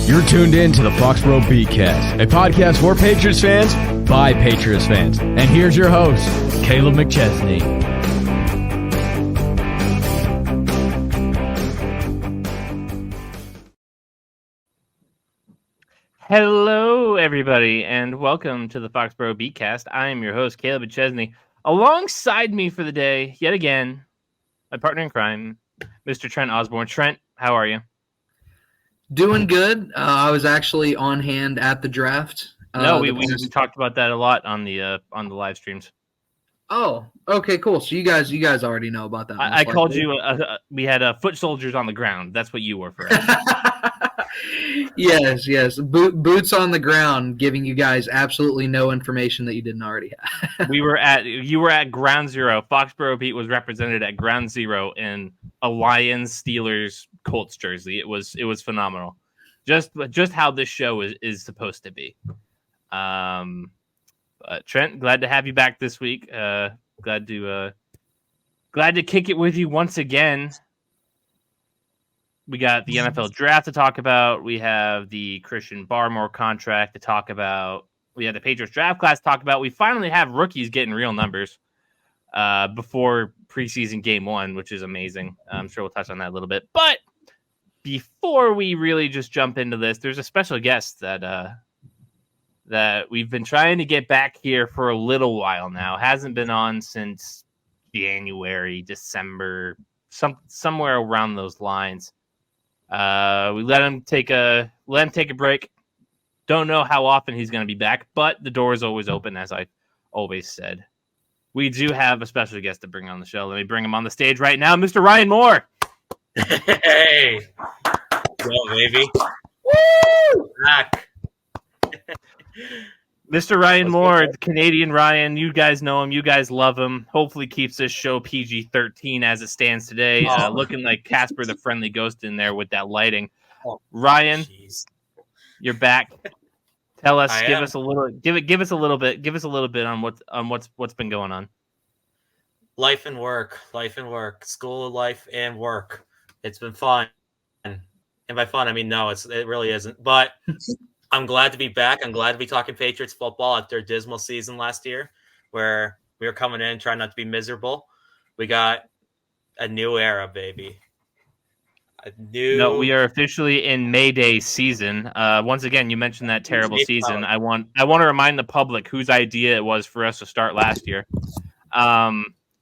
You're tuned in to the Foxboro BeatCast, a podcast for Patriots fans by Patriots fans. And here's your host, Kaleb McChesney. Hello, everybody, and welcome to the Foxboro BeatCast. I am your host, Kaleb and Trent. Alongside me for the day, yet again, my partner in crime, Mr. Trent Osborne. Trent, how are you? Doing good. I was actually on hand at the draft. We talked about that a lot on the live streams. Oh, okay, cool. So you guys already know about that. I called you. We had foot soldiers on the ground. That's what you were for us. Yes. Boots on the ground, giving you guys absolutely no information that you didn't already have. You were at ground zero. Foxboro Beat was represented at ground zero in a Lions, Steelers, Colts jersey. It was phenomenal. Just how this show is supposed to be. Trent, glad to have you back this week. Glad to kick it with you once again. We got the NFL draft to talk about. We have the Christian Barmore contract to talk about. We have the Patriots draft class to talk about. We finally have rookies getting real numbers before preseason game one, which is amazing. I'm sure we'll touch on that a little bit. But before we really just jump into this, there's a special guest that we've been trying to get back here for a little while now. Hasn't been on since January, December, somewhere around those lines. We let him take a break. Don't know how often he's going to be back, but the door is always open, as I always said. We do have a special guest to bring on the show. Let me bring him on the stage right now, Mr. Ryan Moore. Hey, well, baby, woo! Back. Mr. Ryan Moore, the Canadian Ryan. You guys know him. You guys love him. Hopefully keeps this show PG-13 as it stands today. Looking like Casper the Friendly Ghost in there with that lighting. Ryan, you're back. Tell us, give us a little bit on what's been going on. Life and work, school life and work. It's been fun, and by fun I mean no, it really isn't. But I'm glad to be back. I'm glad to be talking Patriots football after a dismal season last year, where we were coming in trying not to be miserable. We got a new era, baby. We are officially in Mayday season. Once again, you mentioned that terrible season. I want to remind the public whose idea it was for us to start last year. But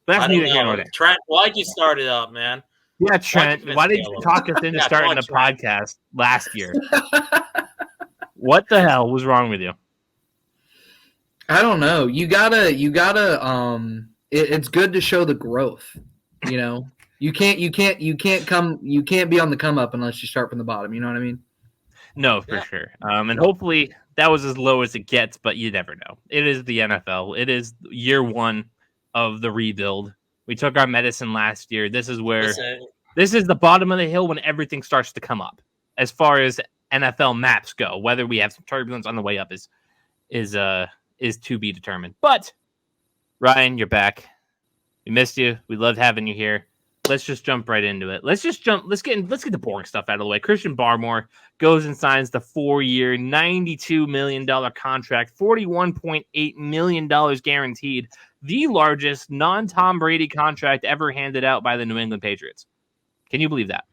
that's neither here nor there. Trent, why'd you start it up, man? Yeah, Trent, why did you talk us into starting the podcast last year? What the hell was wrong with you? I don't know. You gotta. It's good to show the growth. You know, you can't be on the come up unless you start from the bottom. You know what I mean? No, for sure. And hopefully that was as low as it gets, but you never know. It is the NFL. It is year one of the rebuild. We took our medicine last year. This is the bottom of the hill when everything starts to come up. As far as NFL maps go, whether we have some turbulence on the way up is to be determined. But Ryan, you're back. We missed you. We loved having you here. Let's just jump right into it. Let's get the boring stuff out of the way. Christian Barmore goes and signs the 4-year, $92 million contract, $41.8 million guaranteed, the largest non-Tom Brady contract ever handed out by the New England Patriots. Can you believe that?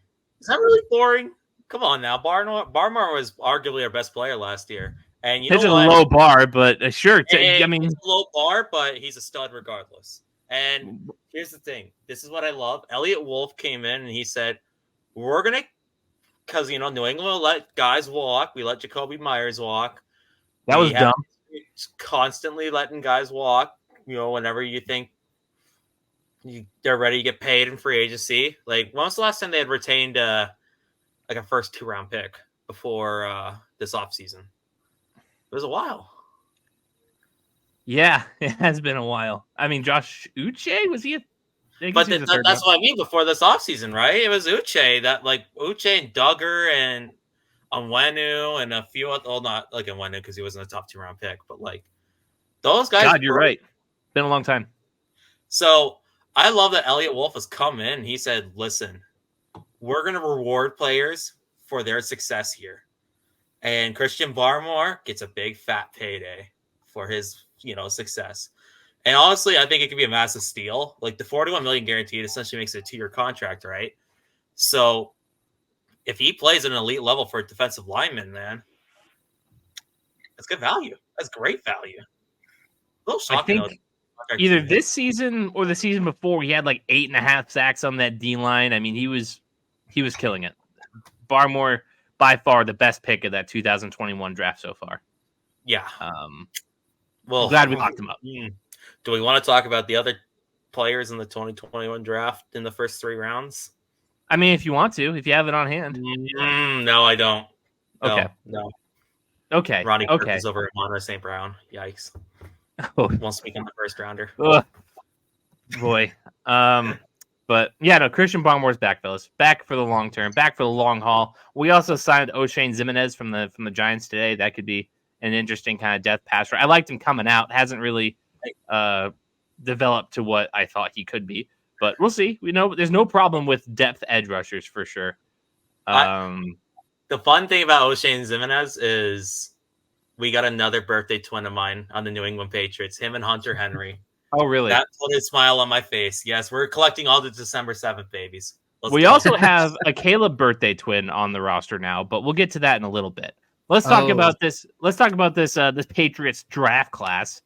Is that really boring? Come on now. Barmore was arguably our best player last year. And it's a low bar, but sure. It's a low bar, but he's a stud regardless. And here's the thing. This is what I love. Elliott Wolf came in and he said, we're going to, because, New England will let guys walk. We let Jacoby Myers walk. That was dumb. Constantly letting guys walk, whenever you think they're ready to get paid in free agency. Like, when was the last time they had retained a first 2-round pick before this offseason? It was a while. Yeah, it has been a while. I mean, Josh Uche, was he? But that's what I mean before this offseason, right? It was Uche and Duggar and Onwenu and a few other, well, not like Onwenu because he wasn't a top 2-round pick, but like those guys. God, you're right. Been a long time. So I love that Elliott Wolf has come in and he said, listen, we're going to reward players for their success here. And Christian Barmore gets a big fat payday for his, success. And honestly, I think it could be a massive steal. Like the $41 million guaranteed essentially makes it a 2-year contract, right? So if he plays at an elite level for a defensive lineman, man, that's good value. That's great value. A little I shocking. think either this season or the season before, he had like 8.5 sacks on that D line. I mean, he was killing it. Barmore, by far the best pick of that 2021 draft so far. Yeah. Well, I'm glad we locked him up. Do we want to talk about the other players in the 2021 draft in the first 3 rounds? I mean, if you want to, if you have it on hand. No, I don't. Okay. No. Okay. Ronnie Kirk is over at Monroe St. Brown. Yikes. Won't speak on the first rounder. Boy. But yeah, no, Christian Barmore's back, fellas. Back for the long term, back for the long haul. We also signed O'Shane Zimenez from the Giants today. That could be an interesting kind of depth passer. I liked him coming out. Hasn't really developed to what I thought he could be. But we'll see. We know there's no problem with depth edge rushers for sure. The fun thing about O'Shane Zimenez is we got another birthday twin of mine on the New England Patriots, him and Hunter Henry. Oh, really? That put a smile on my face. Yes, we're collecting all the December 7th babies. We also have a Kaleb birthday twin on the roster now, but we'll get to that in a little bit. Let's talk about this. Let's talk about this Patriots draft class.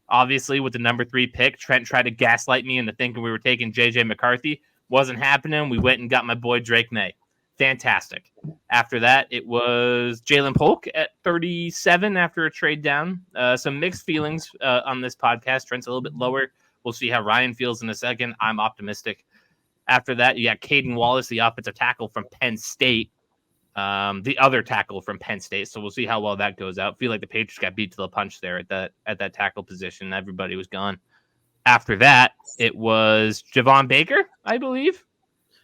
Obviously, with the number 3 pick, Trent tried to gaslight me into thinking we were taking J.J. McCarthy. Wasn't happening. We went and got my boy Drake Maye. Fantastic. After that, it was Jalen Polk at 37 after a trade down. Some mixed feelings on this podcast. Trent's a little bit lower. We'll see how Ryan feels in a second. I'm optimistic. After that, you got Caden Wallace, the offensive tackle from Penn State. The other tackle from Penn State. So we'll see how well that goes out. Feel like the Patriots got beat to the punch there at that tackle position. Everybody was gone. After that, it was Javon Baker, I believe.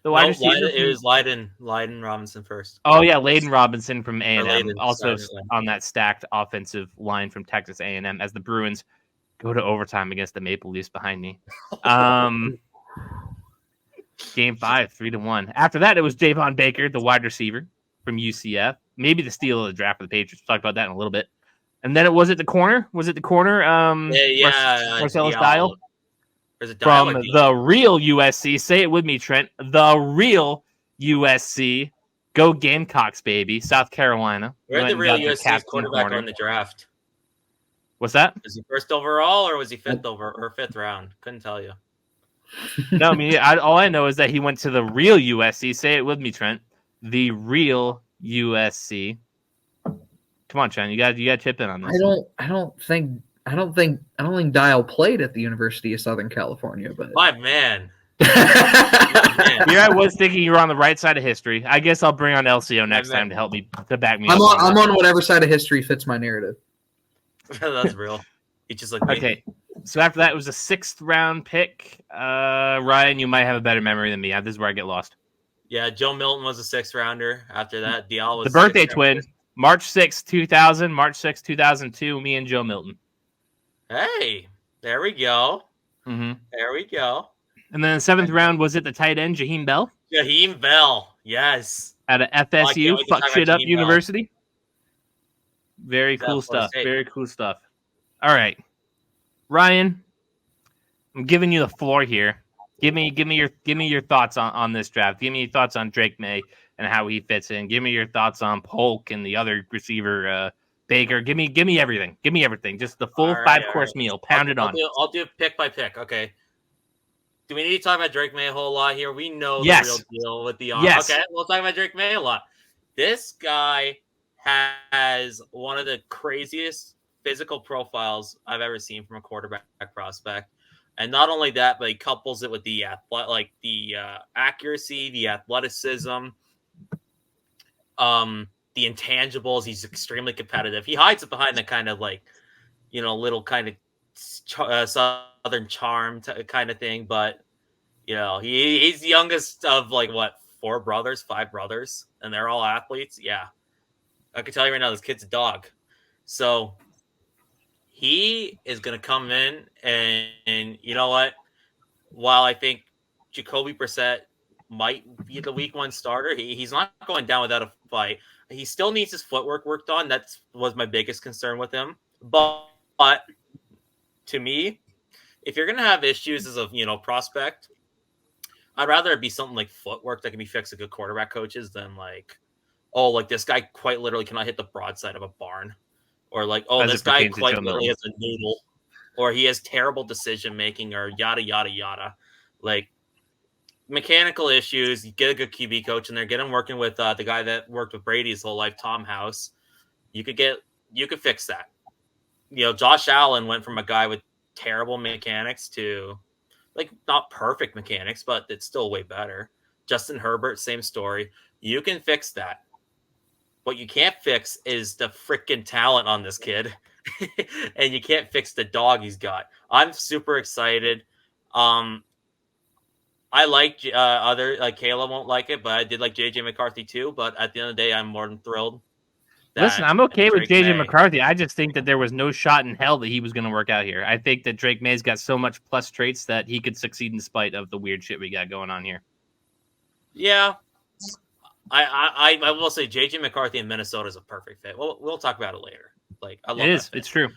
The wide receiver. It was Lyden Robinson first. Oh yeah, Layden Robinson from A&M, also on that stacked offensive line from Texas A&M. As the Bruins go to overtime against the Maple Leafs behind me. Game 5, 3-1. After that, it was Javon Baker, the wide receiver from UCF. Maybe the steal of the draft for the Patriots. We'll talk about that in a little bit. And then was it the corner? Marcellus Dial. From the real USC. Say it with me, Trent. The real USC. Go Gamecocks, baby. South Carolina. Where'd the real USC quarterback in the draft? What's that? Was he first overall or was he fifth round? Couldn't tell you. No, I mean, all I know is that he went to the real USC. Say it with me, Trent. The real USC. Come on, Trent. You got to chip in on this. I don't think Dial played at the University of Southern California, but my man. Here I was thinking you were on the right side of history. I guess I'll bring on LCO next time to help me to back me up. I'm on whatever side of history fits my narrative. That's real. It's just like me. Okay. So after that, it was a 6th round pick. Ryan, you might have a better memory than me. This is where I get lost. Yeah, Joe Milton was a 6th rounder. After that, Dial was the birthday twin. March 6, 2000, March 6, 2002, me and Joe Milton. Hey, there we go. Mm-hmm. There we go. And then the 7th round, was it the tight end, Jaheim Bell? Jaheim Bell, yes. Out of FSU, fuck shit up University. Very cool stuff. Very cool stuff. All right. Ryan, I'm giving you the floor here. Give me your thoughts on this draft. Give me your thoughts on Drake Maye and how he fits in. Give me your thoughts on Polk and the other receiver, Baker. Give me everything. Give me everything. Just the full 5-course meal. Pound it on. I'll do pick by pick. Okay. Do we need to talk about Drake Maye a whole lot here? We know the real deal with the arm. Yes. Okay, we'll talk about Drake Maye a lot. This guy has one of the craziest physical profiles I've ever seen from a quarterback prospect. And not only that, but he couples it with the accuracy, the athleticism, the intangibles. He's extremely competitive. He hides it behind the kind of little kind of Southern charm kind of thing. But, he's the youngest of 5 brothers, and they're all athletes. Yeah. I can tell you right now, this kid's a dog. So he is going to come in and you know what? While I think Jacoby Brissett might be the week 1 starter. He's not going down without a fight. He still needs his footwork worked on. That was my biggest concern with him. But to me, if you're gonna have issues as a prospect, I'd rather it be something like footwork that can be fixed with good quarterback coaches than like this guy quite literally cannot hit the broadside of a barn, or like this guy quite literally has a noodle, or he has terrible decision making, or yada yada yada. Like mechanical issues, you get a good QB coach in there, get him working with the guy that worked with Brady his whole life, Tom House. You could fix that. Josh Allen went from a guy with terrible mechanics to like not perfect mechanics, but it's still way better. Justin Herbert, same story. You can fix that. What you can't fix is the freaking talent on this kid. And you can't fix the dog he's got. I'm super excited. I like Kaleb won't like it, but I did like JJ McCarthy too. But at the end of the day, I'm more than thrilled. Listen, I'm okay with JJ McCarthy. I just think that there was no shot in hell that he was going to work out here. I think that Drake Maye's got so much plus traits that he could succeed in spite of the weird shit we got going on here. Yeah. I will say JJ McCarthy in Minnesota is a perfect fit. We'll talk about it later. Like I love it. It's true.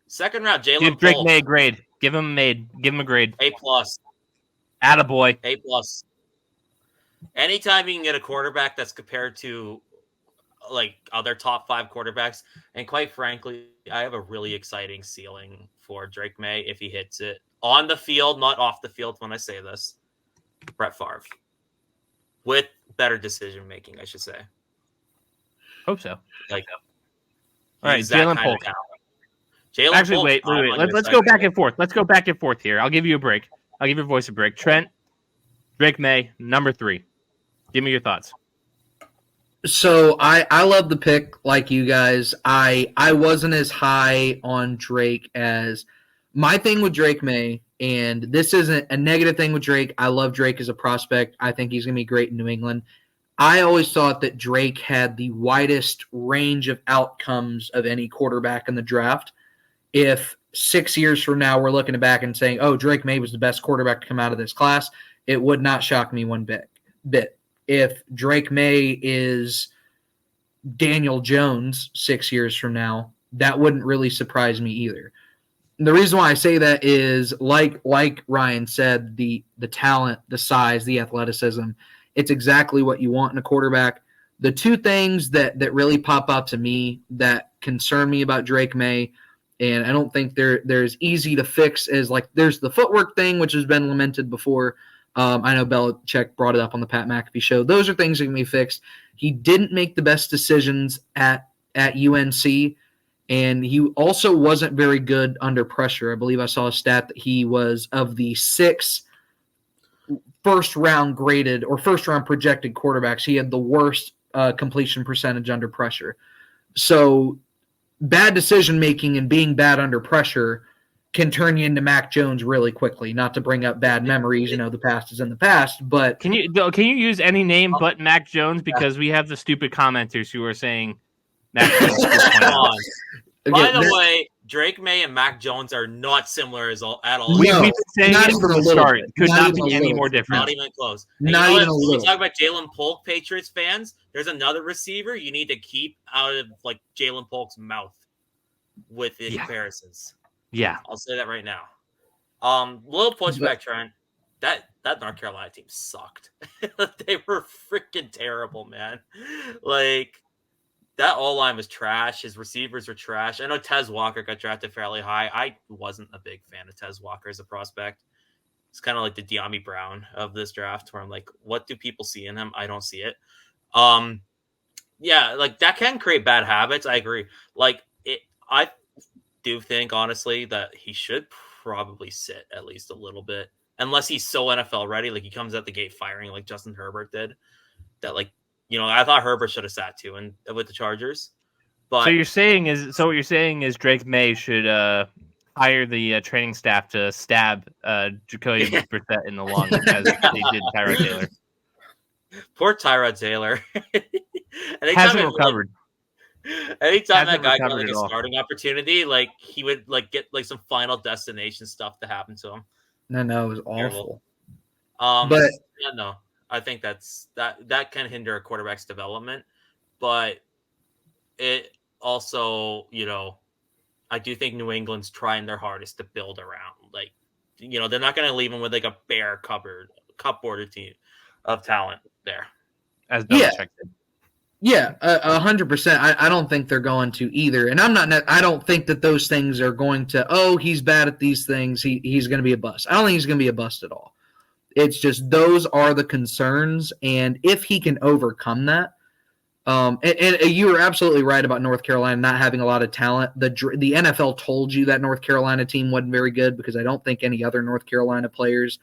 Second round, Jalen Give Drake Polk. Maye a grade. Give him a grade. A+. Attaboy. A+. Anytime you can get a quarterback that's compared to like other top 5 quarterbacks, and quite frankly, I have a really exciting ceiling for Drake Maye if he hits it on the field, not off the field. When I say this, Brett Favre with better decision making, I should say. Hope so. Like, all right, Jalen Polk. Actually, wait. Let's go back and forth. Let's go back and forth here. I'll give you a break. I'll give your voice a break. Trent, Drake Maye, number 3. Give me your thoughts. So I love the pick like you guys. I wasn't as high on Drake as my thing with Drake Maye, and this isn't a negative thing with Drake. I love Drake as a prospect. I think he's going to be great in New England. I always thought that Drake had the widest range of outcomes of any quarterback in the draft. If 6 years from now we're looking back and saying, oh, Drake Maye was the best quarterback to come out of this class, it would not shock me one bit. If Drake Maye is Daniel Jones 6 years from now, that wouldn't really surprise me either. And the reason why I say that is, like Ryan said, the talent, the size, the athleticism, it's exactly what you want in a quarterback. The two things that really pop up to me that concern me about Drake Maye, and I don't think there's easy to fix, is like there's the footwork thing, which has been lamented before. I know Belichick brought it up on the Pat McAfee show. Those are things that can be fixed. He didn't make the best decisions at UNC, and he also wasn't very good under pressure. I believe I saw a stat that he was, of the 6 first-round graded or first-round projected quarterbacks, he had the worst completion percentage under pressure. So bad decision-making and being bad under pressure can turn you into Mac Jones really quickly. Not to bring up bad memories, the past is in the past. But can you use any name but Mac Jones, because we have the stupid commenters who are saying Mac Jones. By the way, Drake Maye and Mac Jones are not similar at all. We've been saying it from the start. It could not be any more different. Not even close. Not even a little. You talk about Jalen Polk, Patriots fans. There's another receiver you need to keep out of like Jalen Polk's mouth with the comparisons. Yeah, I'll say that right now. Little pushback, Trent. That North Carolina team sucked. They were freaking terrible, man. Like, that O-line was trash. His receivers were trash. I know Tez Walker got drafted fairly high. I wasn't a big fan of Tez Walker as a prospect. It's kind of like the De'Ami Brown of this draft, where I'm like, what do people see in him? I don't see it. Yeah, like, that can create bad habits. I agree. Like, I do think, honestly, that he should probably sit at least a little bit, unless he's so NFL ready, like he comes out the gate firing like Justin Herbert did. That, like, I thought Herbert should have sat too, and with the Chargers. But what you're saying is Drake Maye should hire the training staff to stab Jacoby Brissett in the lung as they did Tyrod Taylor. Poor Tyrod Taylor. Hasn't recovered. Anytime that guy got like a starting opportunity, like he would like get like some Final Destination stuff to happen to him. No, it was awful. But yeah, no, I think that can hinder a quarterback's development, but it also, I do think New England's trying their hardest to build around. Like, they're not going to leave him with like a bare cupboard team of talent there. As yeah, Belichick did. yeah, 100%. I don't think they're going to either, and I don't think that those things are going to. Oh, he's bad at these things. He's going to be a bust. I don't think he's going to be a bust at all. It's just those are the concerns, and if he can overcome that, and you were absolutely right about North Carolina not having a lot of talent. The NFL told you that North Carolina team wasn't very good because I don't think any other North Carolina players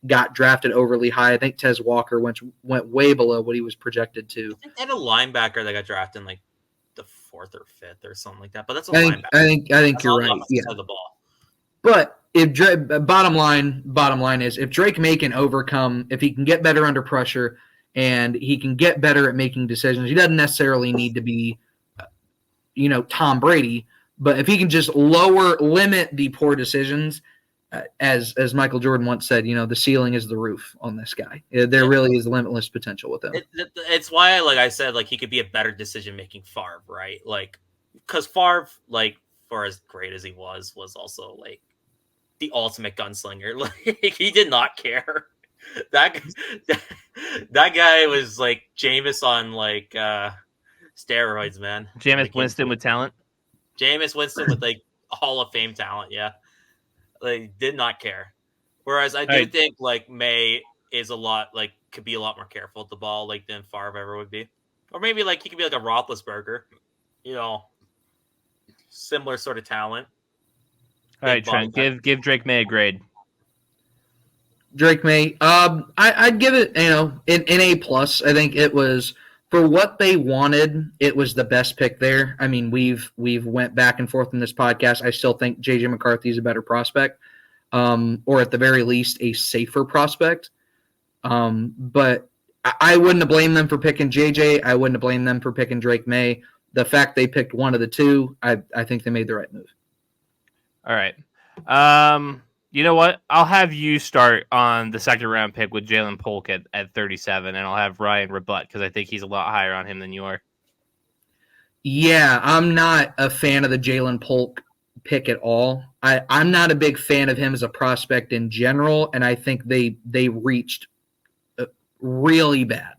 got drafted overly high. I think Tez Walker went way below what he was projected to. I think they had a linebacker that got drafted in like the 4th or 5th or something like that. But that's a linebacker. I think That's you're on the right. opposite Yeah. side of the ball. But if bottom line is if Drake Maye can overcome, if he can get better under pressure and he can get better at making decisions, he doesn't necessarily need to be, Tom Brady. But if he can just limit the poor decisions, as Michael Jordan once said, the ceiling is the roof on this guy. There really is limitless potential with him. It's why, like I said, like he could be a better decision-making Favre, right? Like, because Favre, like, for as great as he was also like the ultimate gunslinger. Like, he did not care. That guy was like Jameis on like steroids, man. Jameis Winston with talent. Jameis Winston with like Hall of Fame talent, yeah. Like, did not care. Whereas I do think like May is could be a lot more careful with the ball like than Favre ever would be. Or maybe like he could be like a Roethlisberger, similar sort of talent. All right, Trent, give Drake Maye a grade. Drake Maye, I'd give it, an A plus. I think it was for what they wanted. It was the best pick there. I mean, we've went back and forth in this podcast. I still think JJ McCarthy is a better prospect, or at the very least a safer prospect. But I wouldn't have blamed them for picking JJ. I wouldn't have blamed them for picking Drake Maye. The fact they picked one of the two, I think they made the right move. All right. You know what? I'll have you start on the second round pick with Jalen Polk at 37, and I'll have Ryan rebut because I think he's a lot higher on him than you are. Yeah, I'm not a fan of the Jalen Polk pick at all. I'm not a big fan of him as a prospect in general, and I think they reached really bad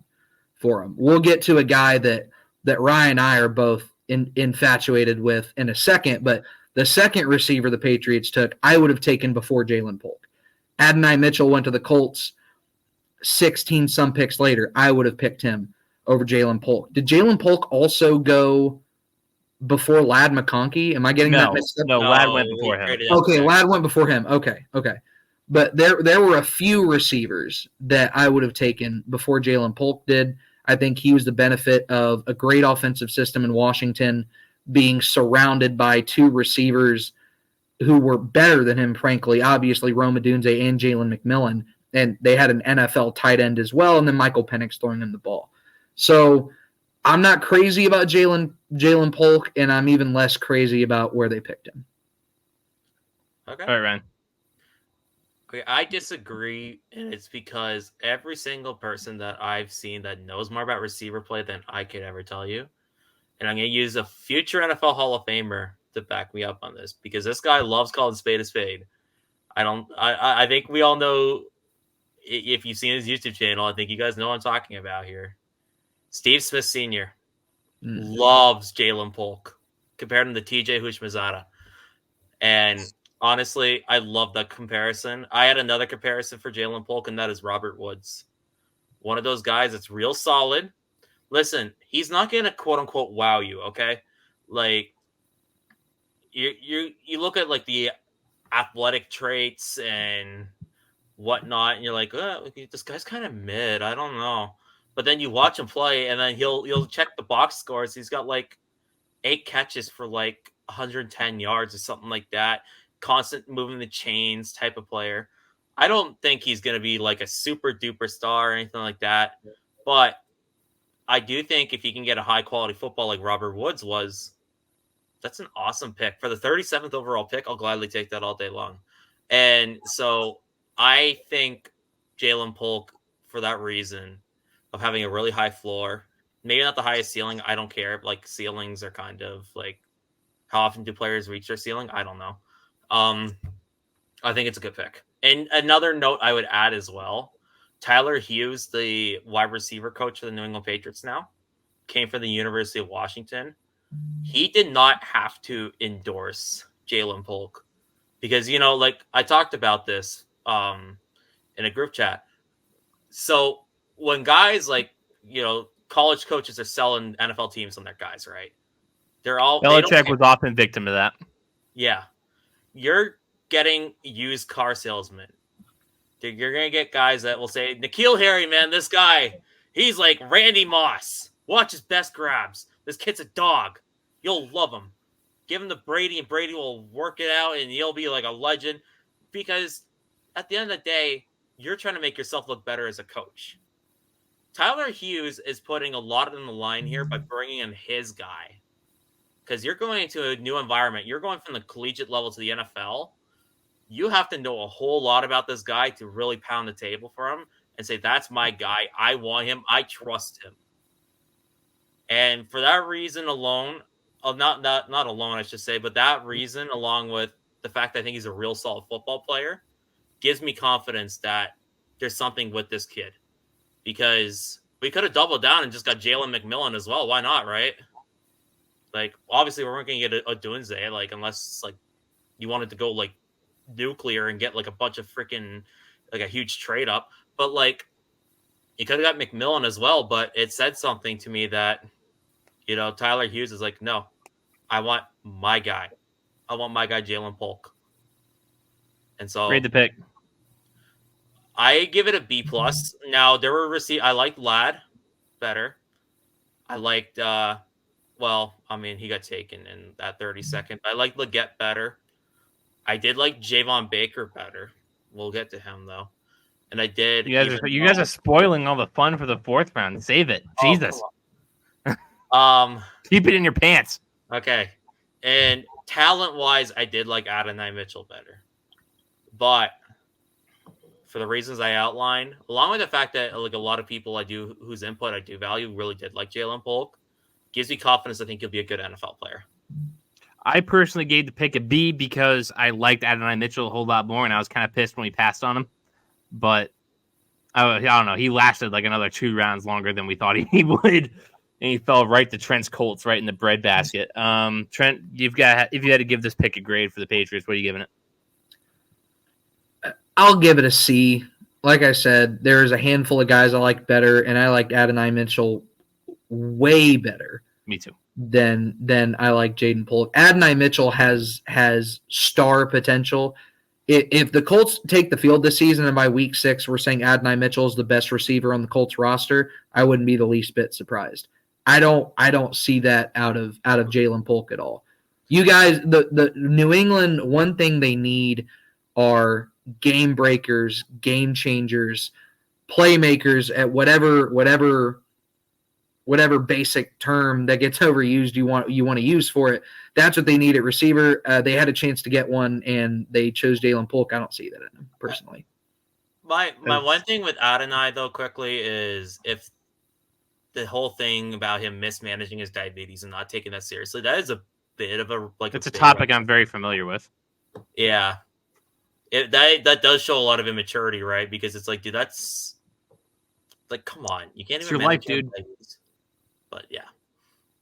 for him. We'll get to a guy that Ryan and I are both infatuated with in a second, but the second receiver the Patriots took, I would have taken before Jalen Polk. Adonai Mitchell went to the Colts 16 some picks later. I would have picked him over Jalen Polk. Did Jalen Polk also go before Ladd McConkey? Am I getting that mixed up? No, Ladd went before him. Okay, Ladd went before him. Okay. But there were a few receivers that I would have taken before Jalen Polk did. I think he was the benefit of a great offensive system in Washington, being surrounded by two receivers who were better than him, frankly, obviously Rome Odunze and Jalen McMillan, and they had an NFL tight end as well, and then Michael Penix throwing him the ball. So I'm not crazy about Jalen Polk, and I'm even less crazy about where they picked him. Okay. All right, Ryan. Okay, I disagree, and it's because every single person that I've seen that knows more about receiver play than I could ever tell you, and I'm going to use a future NFL Hall of Famer to back me up on this, because this guy loves calling spade a spade. I think we all know, if you've seen his YouTube channel, I think you guys know what I'm talking about here. Steve Smith Sr. loves Jalen Polk, compared him to TJ Houshmandzadeh. And honestly, I love that comparison. I had another comparison for Jalen Polk, and that is Robert Woods. One of those guys that's real solid. Listen, he's not going to quote unquote wow you, okay? Like, you look at like the athletic traits and whatnot, and you're like, oh, this guy's kind of mid. I don't know. But then you watch him play, and then he'll check the box scores. He's got like 8 catches for like 110 yards or something like that. Constant moving the chains type of player. I don't think he's going to be like a super duper star or anything like that. But I do think if you can get a high quality football like Robert Woods was, that's an awesome pick. For the 37th overall pick, I'll gladly take that all day long. And so I think Jalen Polk for that reason of having a really high floor. Maybe not the highest ceiling. I don't care. Like ceilings are kind of like, how often do players reach their ceiling? I don't know. I think it's a good pick. And another note I would add as well, Tyler Hughes, the wide receiver coach for the New England Patriots now, came from the University of Washington. He did not have to endorse Jalen Polk because, you know, like I talked about this in a group chat. So when guys like, you know, college coaches are selling NFL teams on their guys, right? Belichick was often victim to that. Yeah. You're getting used car salesmen. You're going to get guys that will say, N'Keal Harry, man, this guy, he's like Randy Moss. Watch his best grabs. This kid's a dog. You'll love him. Give him to Brady, and Brady will work it out, and he'll be like a legend. Because at the end of the day, you're trying to make yourself look better as a coach. Tyler Hughes is putting a lot on the line here by bringing in his guy. Because you're going into a new environment. You're going from the collegiate level to the NFL. You have to know a whole lot about this guy to really pound the table for him and say, that's my guy. I want him. I trust him. And for that reason alone, not alone, I should say, but that reason, along with the fact that I think he's a real solid football player, gives me confidence that there's something with this kid. Because we could have doubled down and just got Jalen McMillan as well. Why not, right? Like, obviously, we weren't going to get a Dunze, like, unless, like, you wanted to go, like, nuclear and get, like, a bunch of freaking, like, a huge trade up. But, like, you could have got McMillan as well, but it said something to me that, you know, Tyler Hughes is like, no, I want my guy. I want my guy, Jalen Polk. And so... Read the pick. I give it a B+. Now, there were I liked Ladd better. I liked... well, I mean, he got taken in that 32nd. I like Leggett better. I did like Javon Baker better. We'll get to him, though. And I did... You guys are spoiling all the fun for the fourth round. Save it. Jesus. Keep it in your pants. Okay. And talent-wise, I did like Adonai Mitchell better. But for the reasons I outlined, along with the fact that like a lot of people whose input I do value really did like Jalen Polk, gives me confidence I think he'll be a good NFL player. I personally gave the pick a B because I liked Adonai Mitchell a whole lot more, and I was kind of pissed when we passed on him. But I don't know. He lasted like another 2 rounds longer than we thought he would, and he fell right to Trent's Colts, right in the breadbasket. Trent, if you had to give this pick a grade for the Patriots, what are you giving it? I'll give it a C. Like I said, there's a handful of guys I like better, and I liked Adonai Mitchell way better. Me too. Than I like Jaden Polk. Adonai Mitchell has star potential. If the Colts take the field this season and by week 6 we're saying Adonai Mitchell is the best receiver on the Colts roster, I wouldn't be the least bit surprised. I don't see that out of Jalen Polk at all. You guys, the New England, one thing they need are game breakers, game changers, playmakers at whatever basic term that gets overused you want to use for it. That's what they need at receiver. They had a chance to get one, and they chose Jalen Polk. I don't see that in him, personally. My one thing with Adonai, though, quickly, is if the whole thing about him mismanaging his diabetes and not taking that seriously, that is a bit of a... like. It's a topic I'm very familiar with. Yeah. That does show a lot of immaturity, right? Because it's like, dude, that's... like, come on. You can't even manage your life, dude. Diabetes. But yeah,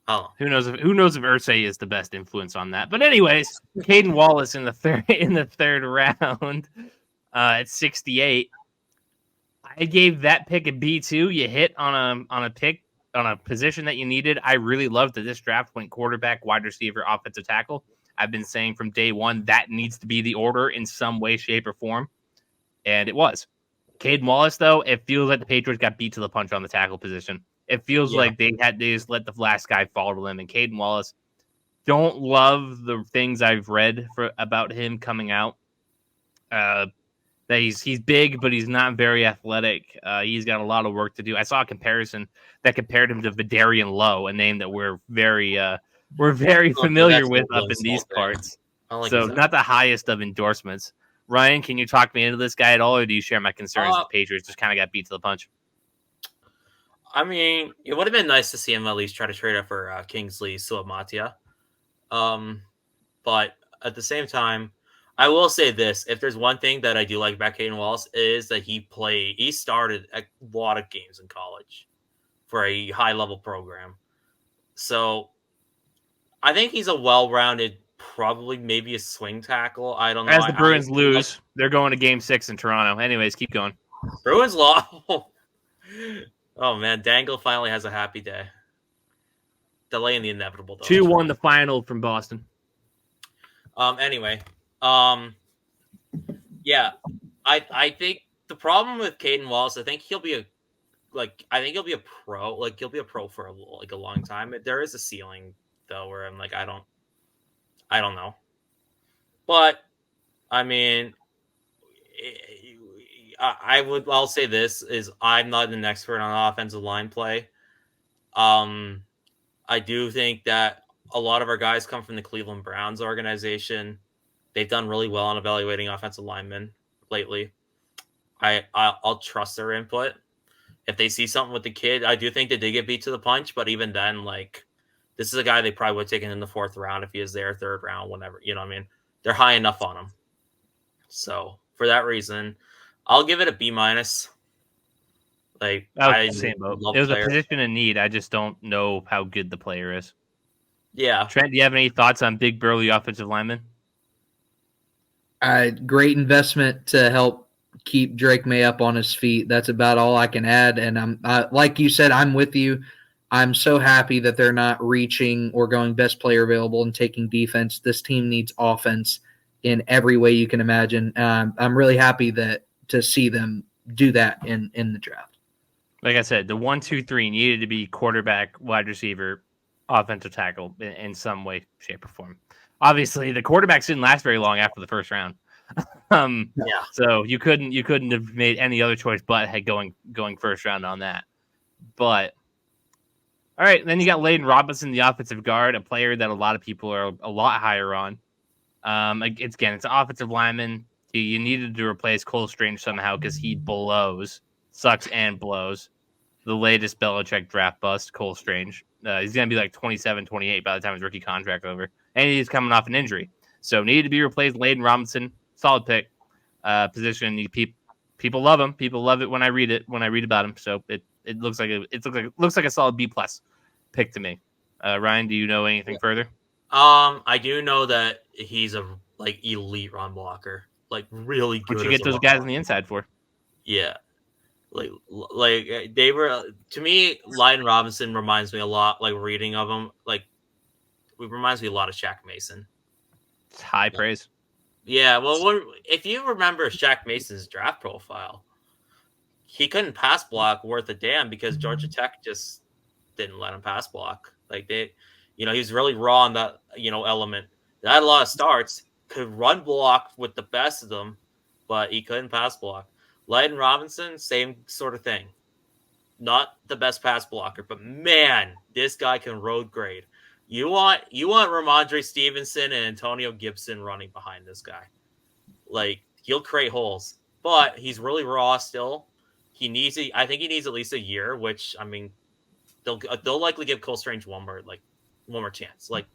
oh, who knows if Irsay is the best influence on that? But anyways, Caden Wallace in the third round at 68. I gave that pick a B too. You hit on a position that you needed. I really loved that this draft went quarterback, wide receiver, offensive tackle. I've been saying from day one that needs to be the order in some way, shape, or form, and it was. Caden Wallace, though, it feels like the Patriots got beat to the punch on the tackle position. It feels like they just let the last guy fall to them. And Caden Wallace, don't love the things I've read about him coming out. That he's big, but he's not very athletic. He's got a lot of work to do. I saw a comparison that compared him to Vidarian Lowe, a name that we're very familiar with up in these parts. Like so not the highest of endorsements. Ryan, can you talk me into this guy at all, or do you share my concerns that the Patriots just kind of got beat to the punch? I mean, it would have been nice to see him at least try to trade up for Kingsley Suamatia. But at the same time, I will say this. If there's one thing that I do like about Caden Wallace is that he started a lot of games in college for a high-level program. So I think he's a well-rounded, probably maybe a swing tackle. I don't know. As the Bruins lose, they're going to Game 6 in Toronto. Anyways, keep going. Bruins lost. Oh, man. Dangle finally has a happy day. Delaying the inevitable, though. 2-1 the final from Boston. Anyway. Yeah. I think the problem with Caden Wallace, I think he'll be a pro. Like, he'll be a pro for a long time. There is a ceiling, though, where I'm like, I don't know. But, I mean, I'll say this is I'm not an expert on offensive line play. I do think that a lot of our guys come from the Cleveland Browns organization. They've done really well on evaluating offensive linemen lately. I'll trust their input. If they see something with the kid, I do think they did get beat to the punch, but even then, like, this is a guy they probably would have taken in the 4th round if he was there, 3rd round, whatever. You know what I mean? They're high enough on him. So for that reason, I'll give it a B-. Like, I was the same boat. It was a position in need. I just don't know how good the player is. Yeah. Trent, do you have any thoughts on big burly offensive linemen? Great investment to help keep Drake Maye up on his feet. That's about all I can add. And I'm like you said, I'm with you. I'm so happy that they're not reaching or going best player available and taking defense. This team needs offense in every way you can imagine. I'm really happy to see them do that in the draft. Like I said, the 1, 2, 3 needed to be quarterback, wide receiver, offensive tackle in some way, shape, or form. Obviously, the quarterbacks didn't last very long after the 1st round. Yeah. So you couldn't have made any other choice but going 1st round on that. But all right, then you got Layden Robinson, the offensive guard, a player that a lot of people are a lot higher on. It's an offensive lineman. You needed to replace Cole Strange somehow because he sucks and blows. The latest Belichick draft bust, Cole Strange. He's going to be like 27, 28 by the time his rookie contract over. And he's coming off an injury. So needed to be replaced. Layden Robinson, solid pick. Position. People love him. People love it when I read about him. So it looks like a solid B+ pick to me. Ryan, do you know anything further? I do know that he's a elite run blocker. Like, really good. What you get those guys on the inside for? Yeah. Like they were, to me, Layden Robinson reminds me a lot, like reading of him, like it reminds me a lot of Shaq Mason. It's high praise. Yeah, well, if you remember Shaq Mason's draft profile, he couldn't pass block worth a damn because Georgia Tech just didn't let him pass block. Like he was really raw on that, element. They had a lot of starts, could run block with the best of them, but he couldn't pass block. Layden Robinson, same sort of thing. Not the best pass blocker, but man, this guy can road grade. You want Ramondre Stevenson and Antonio Gibson running behind this guy. Like, he'll create holes, but he's really raw still. I think he needs at least a year, which, I mean, they'll likely give Cole Strange one more chance. Like,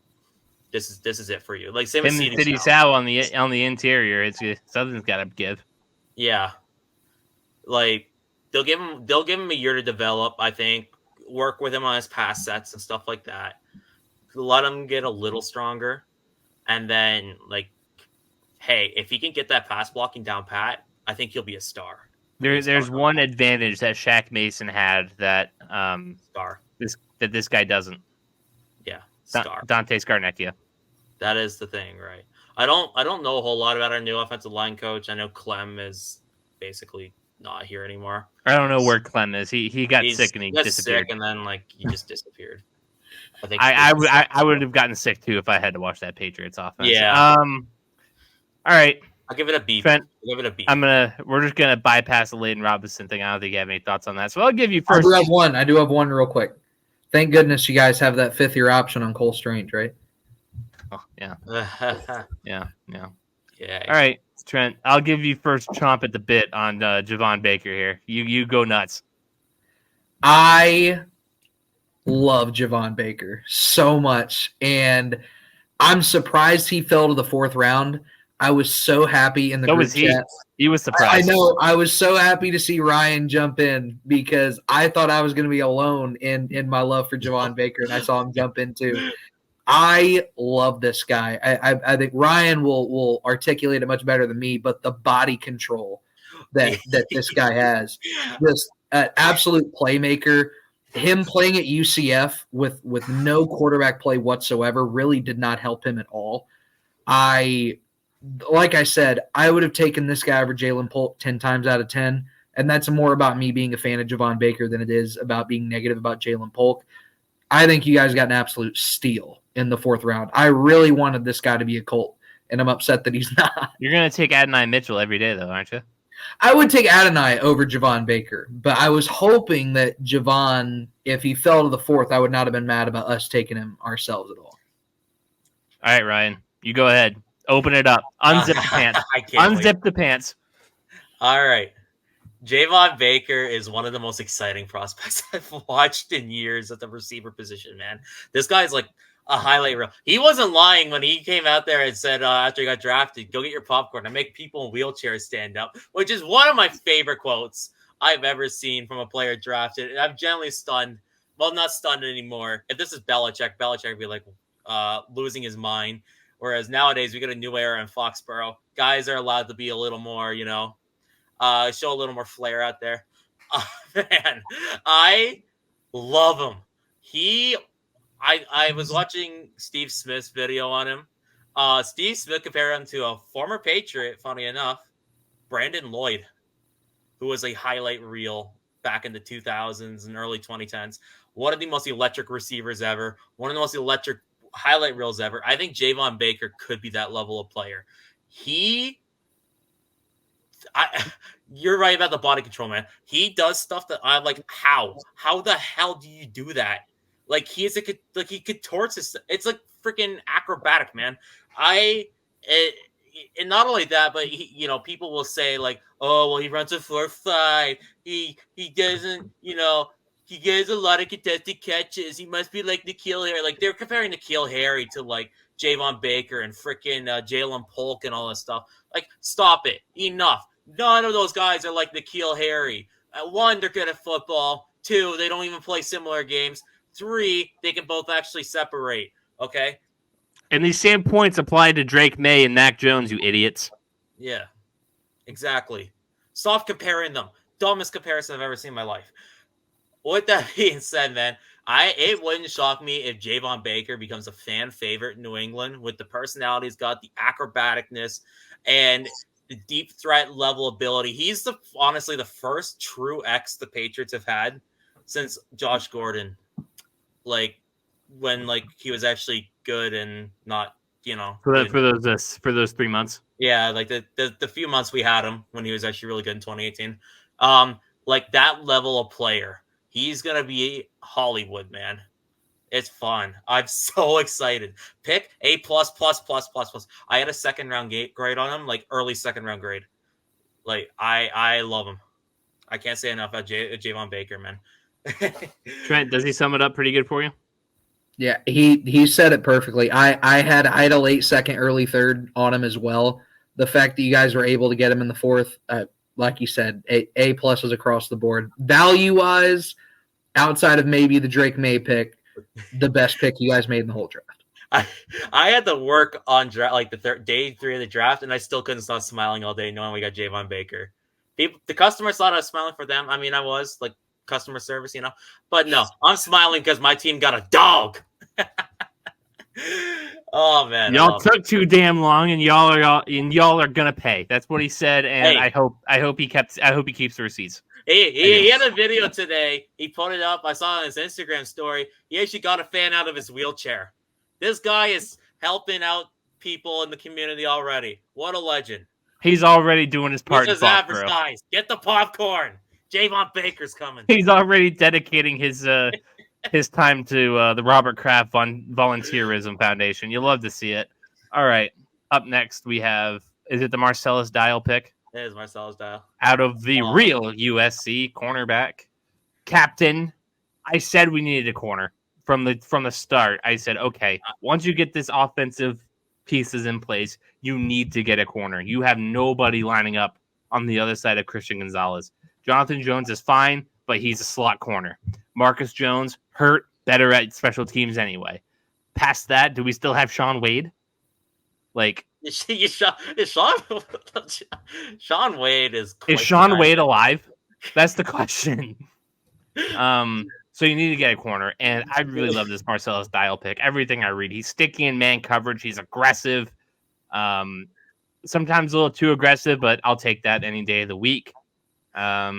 this is it for you. Like, same with City Sal on the interior. Something's got to give. Yeah. Like, they'll give him a year to develop, I think, work with him on his pass sets and stuff like that. Let him get a little stronger. And then, like, hey, if he can get that pass blocking down pat, I think he'll be a star. There's one advantage that Shaq Mason had that this guy doesn't. Yeah, star. Dante Scarnecchia. That is the thing, right? I don't know a whole lot about our new offensive line coach. I know Clem is basically not here anymore. I don't know where Clem is. He got sick and he disappeared. Sick and then he just disappeared. I think I would have gotten sick too if I had to watch that Patriots offense. Yeah. All right. I'll give it a B. Trent, I'll give it a B. We're just gonna bypass the Layden Robinson thing. I don't think you have any thoughts on that. So I'll give you first. I do have one real quick. Thank goodness you guys have that 5th year option on Cole Strange, right? Oh, yeah. Yeah. Yeah. All right. Trent, I'll give you first chomp at the bit on Javon Baker here. You go nuts. I love Javon Baker so much, and I'm surprised he fell to the 4th round. I was so happy in the group chat. He was surprised. I know. I was so happy to see Ryan jump in because I thought I was going to be alone in my love for Javon Baker, and I saw him jump in too. I love this guy. I think Ryan will articulate it much better than me, but the body control that this guy has, just an absolute playmaker. Him playing at UCF with no quarterback play whatsoever really did not help him at all. Like I said, I would have taken this guy over Jalen Polk 10 times out of 10, and that's more about me being a fan of Javon Baker than it is about being negative about Jalen Polk. I think you guys got an absolute steal in the 4th round. I really wanted this guy to be a Colt, and I'm upset that he's not. You're going to take Adonai Mitchell every day, though, aren't you? I would take Adonai over Javon Baker, but I was hoping that Javon, if he fell to the 4th, I would not have been mad about us taking him ourselves at all. All right, Ryan, you go ahead. Open it up. Unzip the pants. Unzip the pants. All right. Javon Baker is one of the most exciting prospects I've watched in years at the receiver position, man. This guy's like a highlight reel. He wasn't lying when he came out there and said after he got drafted, go get your popcorn and make people in wheelchairs stand up, which is one of my favorite quotes I've ever seen from a player drafted. And I'm generally stunned. Well, not stunned anymore. If this is Belichick would be like losing his mind. Whereas nowadays we got a new era in Foxboro. Guys are allowed to be a little more, show a little more flair out there. Man, I love him. I was watching Steve Smith's video on him. Steve Smith compared him to a former Patriot, funny enough, Brandon Lloyd, who was a highlight reel back in the 2000s and early 2010s. One of the most electric receivers ever. One of the most electric highlight reels ever. I think Javon Baker could be that level of player. You're right about the body control, man. He does stuff that I'm like, how the hell do you do that? Like he contorts his. It's like freaking acrobatic, man. And not only that, but people will say like, oh, well, he runs a 4.5. He doesn't, he gets a lot of contested catches. He must be like N'Keal Harry. Like they're comparing N'Keal Harry to like Javon Baker and freaking Jalen Polk and all that stuff. Like, stop it. Enough. None of those guys are like N'Keal Harry. 1, they're good at football. 2, they don't even play similar games. 3, they can both actually separate. Okay? And these same points apply to Drake Maye and Mac Jones, you idiots. Yeah. Exactly. Stop comparing them. Dumbest comparison I've ever seen in my life. With that being said, man, it wouldn't shock me if Javon Baker becomes a fan favorite in New England with the personality he's got, the acrobaticness, and the deep threat level ability. He's honestly the first true X the Patriots have had since Josh Gordon. Like when he was actually good and not, for those 3 months. Yeah, like the few months we had him when he was actually really good in 2018. Like that level of player. He's going to be Hollywood, man. It's fun. I'm so excited. Pick A+++++. I had a 2nd round grade on him, like early 2nd round grade. Like, I love him. I can't say enough about Javon Baker, man. Trent, does he sum it up pretty good for you? Yeah, he said it perfectly. I had a late 2nd, early 3rd on him as well. The fact that you guys were able to get him in the 4th, like you said, A pluses across the board. Value-wise, outside of maybe the Drake Maye pick, the best pick you guys made in the whole draft. I had to work on day 3 of the draft, and I still couldn't stop smiling all day knowing we got Javon Baker. The customers thought I was smiling for them. I mean, I was, like, customer service, But no, I'm smiling because my team got a dog. Oh man, y'all took too damn long, and y'all are gonna pay. That's what he said, and hey, I hope he keeps the receipts. He had a video today. He put it up. I saw it on his Instagram story. He actually got a fan out of his wheelchair. This guy is helping out people in the community already. What a legend! He's already doing his part. Just advertise. Get the popcorn. Javon Baker's coming. He's already dedicating his time to the Robert Kraft Volunteerism Foundation. You'll love to see it. All right. Up next, we have Is it the Marcellus Dial pick? It is Marcellus Dial. Out of the real USC cornerback captain, I said we needed a corner from the start. I said, okay, once you get this offensive pieces in place, you need to get a corner. You have nobody lining up on the other side of Christian Gonzalez. Jonathan Jones is fine, but he's a slot corner. Marcus Jones, hurt, better at special teams anyway. Past that, do we still have Sean Wade? Like, Sean Wade is Sean Wade alive? That's the question. So you need to get a corner, and I really love this Marcellus Dial pick. Everything I read, he's sticky in man coverage. He's aggressive. Sometimes a little too aggressive, but I'll take that any day of the week. That's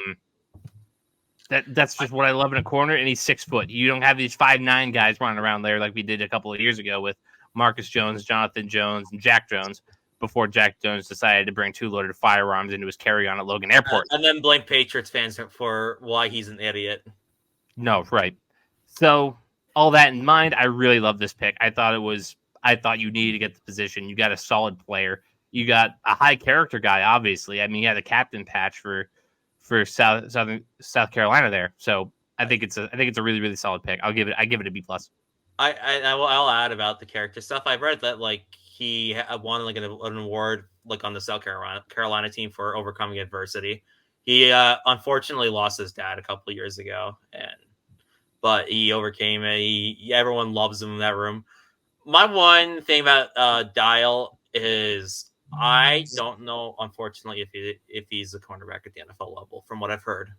just what I love in a corner, and he's 6 foot. You don't have these 5'9" guys running around there like we did a couple of years ago with Marcus Jones, Jonathan Jones, and Jack Jones before Jack Jones decided to bring 2 loaded firearms into his carry-on at Logan Airport. And then blame Patriots fans for why he's an idiot. No, right. So all that in mind, I really love this pick. I thought you needed to get the position. You got a solid player. You got a high character guy, obviously. I mean, he had a captain patch for South Carolina there. So I think it's a really, really solid pick. I give it a B+. I'll add about the character stuff. I read that like he won like an award like on the South Carolina team for overcoming adversity. He unfortunately lost his dad a couple of years ago, but he overcame it. Everyone loves him in that room. My one thing about Dial is I don't know, unfortunately, if he's a cornerback at the NFL level. From what I've heard,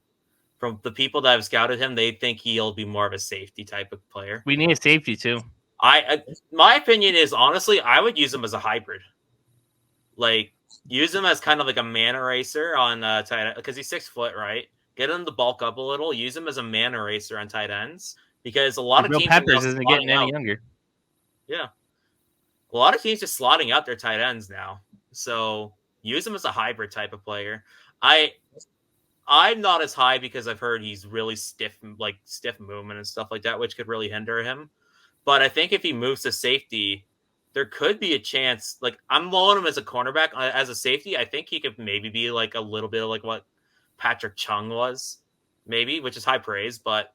from the people that have scouted him, they think he'll be more of a safety type of player. We need a safety too. My opinion is honestly, I would use him as a hybrid. Like use him as kind of like a man eraser on tight end because he's 6 foot, right? Get him to bulk up a little. Use him as a man eraser on tight ends because a lot of teams Peppers isn't getting any younger. Yeah, a lot of teams just slotting out their tight ends now. So use him as a hybrid type of player. I'm not as high because I've heard he's really stiff movement and stuff like that, which could really hinder him. But I think if he moves to safety, there could be a chance. Like I'm low on him as a cornerback. As a safety, I think he could maybe be like a little bit like what Patrick Chung was, maybe, which is high praise, but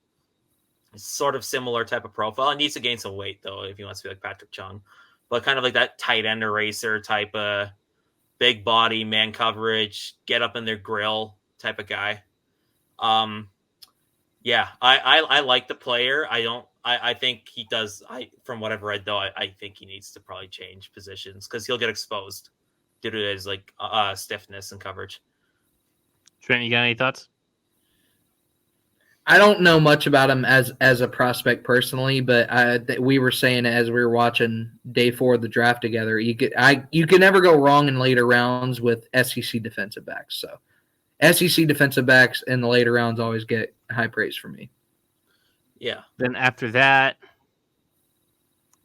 it's sort of similar type of profile. He needs to gain some weight though if he wants to be like Patrick Chung, but kind of like that tight end eraser type of big body, man coverage, get up in their grill type of guy. Yeah, I like the player. I think he does. From what I've read though, I think he needs to probably change positions because he'll get exposed due to his like stiffness and coverage. Trent, you got any thoughts? I don't know much about him as a prospect personally, but we were saying as we were watching day 4 of the draft together, you can never go wrong in later rounds with SEC defensive backs. So SEC defensive backs in the later rounds always get high praise for me. Yeah. Then after that,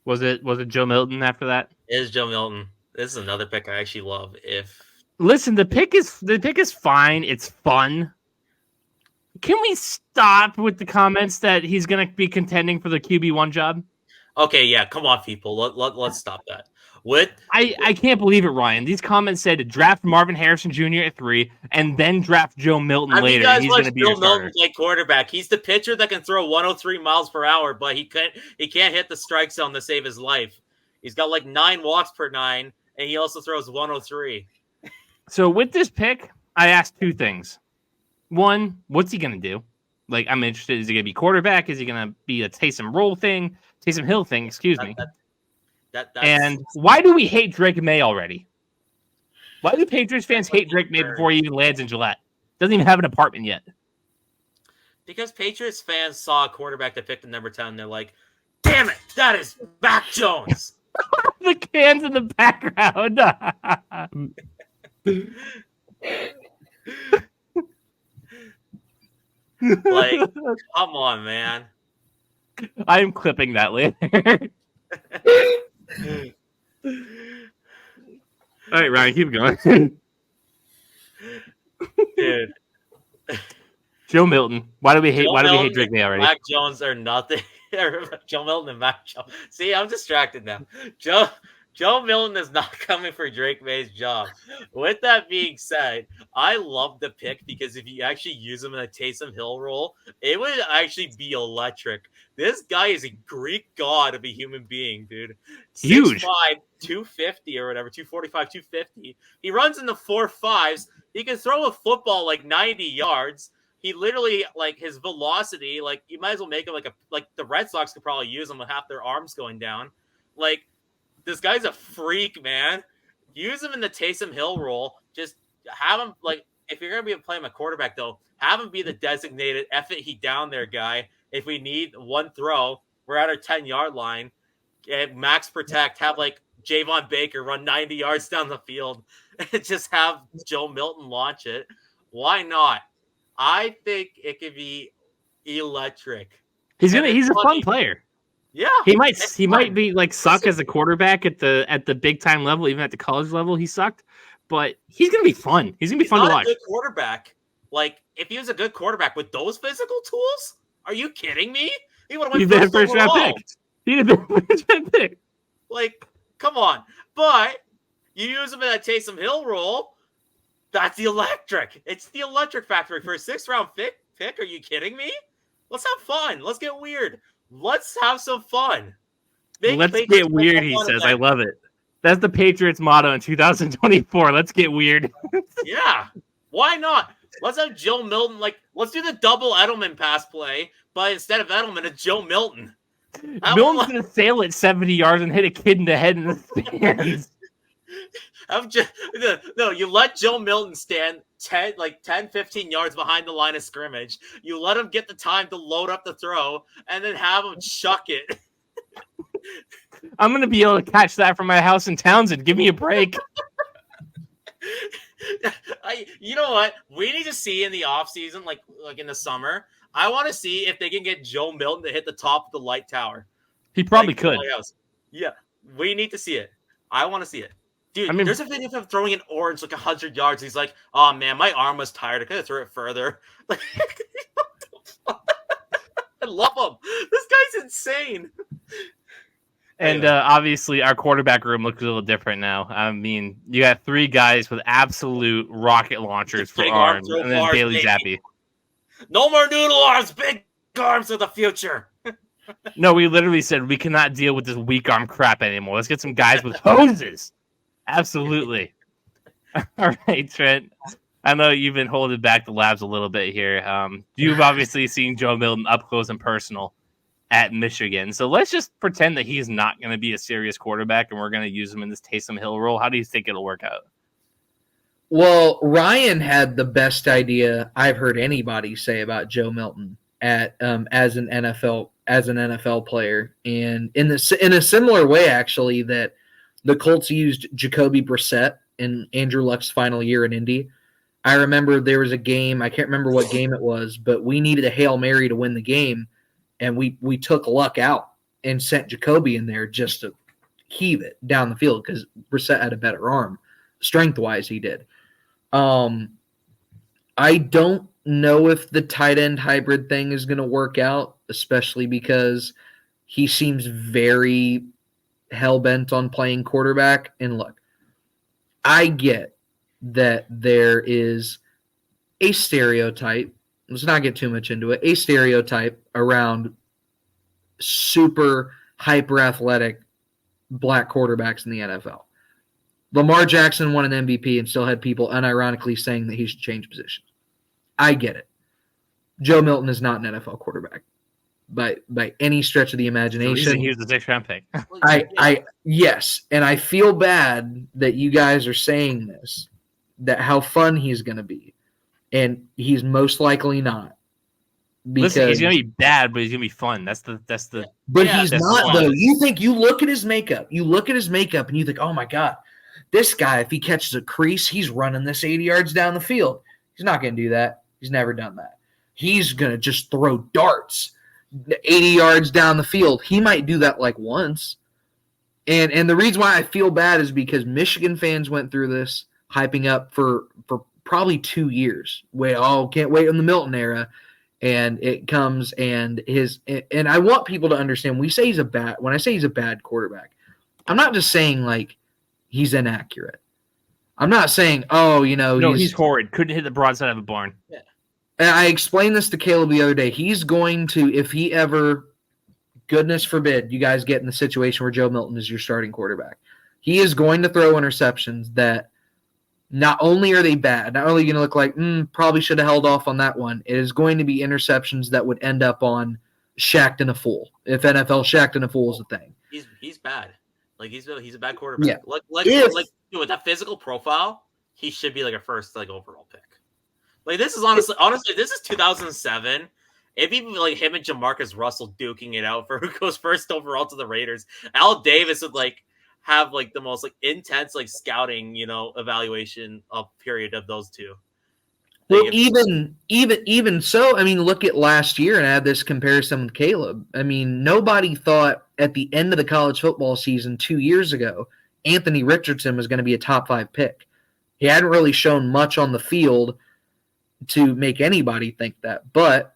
was it Joe Milton after that? It is Joe Milton. This is another pick I actually love. Listen, the pick is fine. It's fun. Can we stop with the comments that he's going to be contending for the QB1 job? Okay, yeah, come on, people. Let's stop that. I can't believe it, Ryan. These comments said to draft Marvin Harrison Jr. at 3 and then draft Joe Milton later. He's going to be Joe Milton play quarterback. He's the pitcher that can throw 103 miles per hour, but he can't hit the strike zone to save his life. He's got like 9 walks per 9, and he also throws 103. So with this pick, I asked 2 things. One, what's he going to do? Like, I'm interested. Is he going to be quarterback? Is he going to be a Taysom Hill thing? Excuse me. And why do we hate Drake Maye already? Why do Patriots fans hate Drake Maye before he even lands in Gillette? Doesn't even have an apartment yet. Because Patriots fans saw a quarterback that picked the number 10, and they're like, damn it, that is Mac Jones. The cans in the background. Like, come on, man. I am clipping that later. All right, Ryan, keep going. Dude. Joe Milton. Why do we hate Drake Maye already? Mac Jones are nothing. Joe Milton and Mac Jones. See, I'm distracted now. Joe Milton is not coming for Drake Maye's job. With that being said, I love the pick because if you actually use him in a Taysom Hill role, it would actually be electric. This guy is a Greek god of a human being, dude. Huge. 6'5", 250 or whatever, 245, 250. He runs in the 4.5s. He can throw a football like 90 yards. He literally, like, his velocity, like, you might as well make him like the Red Sox could probably use him with half their arms going down. Like, this guy's a freak, man. Use him in the Taysom Hill role. Just have him, like, if you're going to be playing a quarterback, though, have him be the designated F it, he down there guy. If we need one throw, we're at our 10-yard line. And max protect, have, like, Javon Baker run 90 yards down the field and just have Joe Milton launch it. Why not? I think it could be electric. He's a fun player. Yeah, he might be like suck as a quarterback at the big time level, even at the college level. He sucked, but he's gonna be fun. He's gonna be fun to watch. A good quarterback. Like, if he was a good quarterback with those physical tools, are you kidding me? He would have won first round pick. He'd have been first round pick. Like, come on. But you use him in that Taysom Hill role. That's the electric. It's the electric factory for a 6th round pick. Are you kidding me? Let's have fun. Let's get weird. Let's have some fun. Let's get weird, he says. I love it. That's the Patriots motto in 2024. Let's get weird. Yeah. Why not? Let's have Joe Milton. Like, let's do the double Edelman pass play, but instead of Edelman, it's Joe Milton. Milton's going to sail it 70 yards and hit a kid in the head in the stands. No, you let Joe Milton stand 10, 15 yards behind the line of scrimmage. You let him get the time to load up the throw, and then have him chuck it. I'm going to be able to catch that from my house in Townsend. Give me a break. You know what? We need to see in the offseason, like in the summer, I want to see if they can get Joe Milton to hit the top of the light tower. He probably could. Yeah, we need to see it. I want to see it. Dude, there's a video of him throwing an orange 100 yards. He's like, oh, man, my arm was tired. I could have threw it further. Like, I love him. This guy's insane. And obviously, our quarterback room looks a little different now. I mean, you got 3 guys with absolute rocket launchers for arms, and then Bailey Zappi. No more noodle arms. Big arms of the future. No, we literally said we cannot deal with this weak arm crap anymore. Let's get some guys with hoses. Absolutely. All right, Trent. I know you've been holding back the labs a little bit here. You've obviously seen Joe Milton up close and personal at Michigan. So let's just pretend that he's not going to be a serious quarterback and we're going to use him in this Taysom Hill role. How do you think it'll work out? Well, Ryan had the best idea I've heard anybody say about Joe Milton as an NFL player, and in a similar way, actually, that the Colts used Jacoby Brissett in Andrew Luck's final year in Indy. I remember there was a game, I can't remember what game it was, but we needed a Hail Mary to win the game, and we took Luck out and sent Jacoby in there just to heave it down the field because Brissett had a better arm. Strength-wise, he did. I don't know if the tight end hybrid thing is going to work out, especially because he seems very hell-bent on playing quarterback. And look, I get that there is a stereotype. Let's not get too much into it. A stereotype around super hyper-athletic black quarterbacks in the NFL. Lamar Jackson won an MVP and still had people unironically saying that he should change positions. I get it. Joe Milton is not an NFL quarterback by any stretch of the imagination. He was the 6th round pick. Yes, and I feel bad that you guys are saying this, that how fun he's going to be, and he's most likely not. Listen, he's going to be bad, but he's going to be fun. That's the. But he's not though. You look at his makeup, and you think, oh my God. This guy, if he catches a crease, he's running this 80 yards down the field. He's not going to do that. He's never done that. He's going to just throw darts 80 yards down the field. He might do that like once. And the reason why I feel bad is because Michigan fans went through this, hyping up for probably 2 years. Can't wait on the Milton era. And it comes and I want people to understand, when I say he's a bad quarterback, I'm not just saying like he's inaccurate. I'm not saying, no, he's horrid. Couldn't hit the broadside of a barn. Yeah. And I explained this to Caleb the other day. He's going to, if he ever, goodness forbid, you guys get in the situation where Joe Milton is your starting quarterback, he is going to throw interceptions that not only are they bad, not only going to look like, probably should have held off on that one, it is going to be interceptions that would end up on Shacked and a Fool, if NFL Shacked and a Fool is a thing. He's bad. Like he's a bad quarterback. Yeah. Like with that physical profile, he should be like a first like overall pick. Like this is honestly this is 2007. It'd be like him and Jamarcus Russell duking it out for who goes first overall to the Raiders. Al Davis would like have like the most like intense like scouting, evaluation of period of those two. Well, even so, I mean, look at last year and add this comparison with Caleb. I mean, nobody thought at the end of the college football season 2 years ago, Anthony Richardson was going to be a top 5 pick. He hadn't really shown much on the field to make anybody think that, but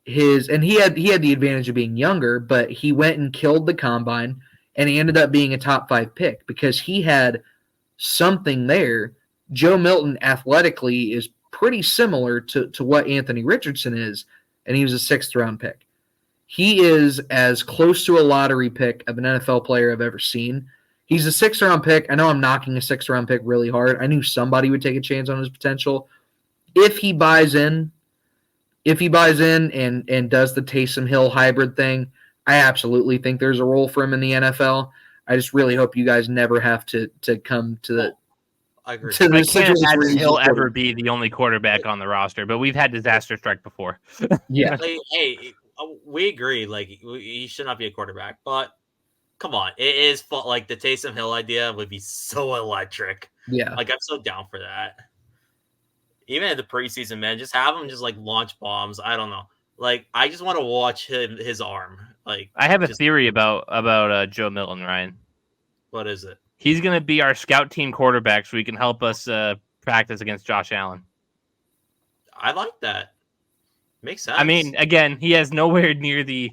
he had the advantage of being younger, but he went and killed the combine, and he ended up being a top 5 pick because he had something there. Joe Milton athletically is pretty similar to what Anthony Richardson is, and he was a 6th round pick. He is as close to a lottery pick of an NFL player I've ever seen. He's a 6th round pick. I know I'm knocking a 6th round pick really hard. I knew somebody would take a chance on his potential. If he buys in and does the Taysom Hill hybrid thing, I absolutely think there's a role for him in the NFL. I just really hope you guys never have to come to the I agree. I can't imagine he'll ever be the only quarterback on the roster, but we've had disaster strike before. Yeah. Like, hey, we agree. Like, he should not be a quarterback, but come on. It is like the Taysom Hill idea would be so electric. Yeah. Like, I'm so down for that. Even at the preseason, man, just have him just like launch bombs. I don't know. Like, I just want to watch his arm. Like, I have a theory about Joe Milton, Ryan. What is it? He's going to be our scout team quarterback so he can help us practice against Josh Allen. I like that. Makes sense. I mean, again, he has nowhere near the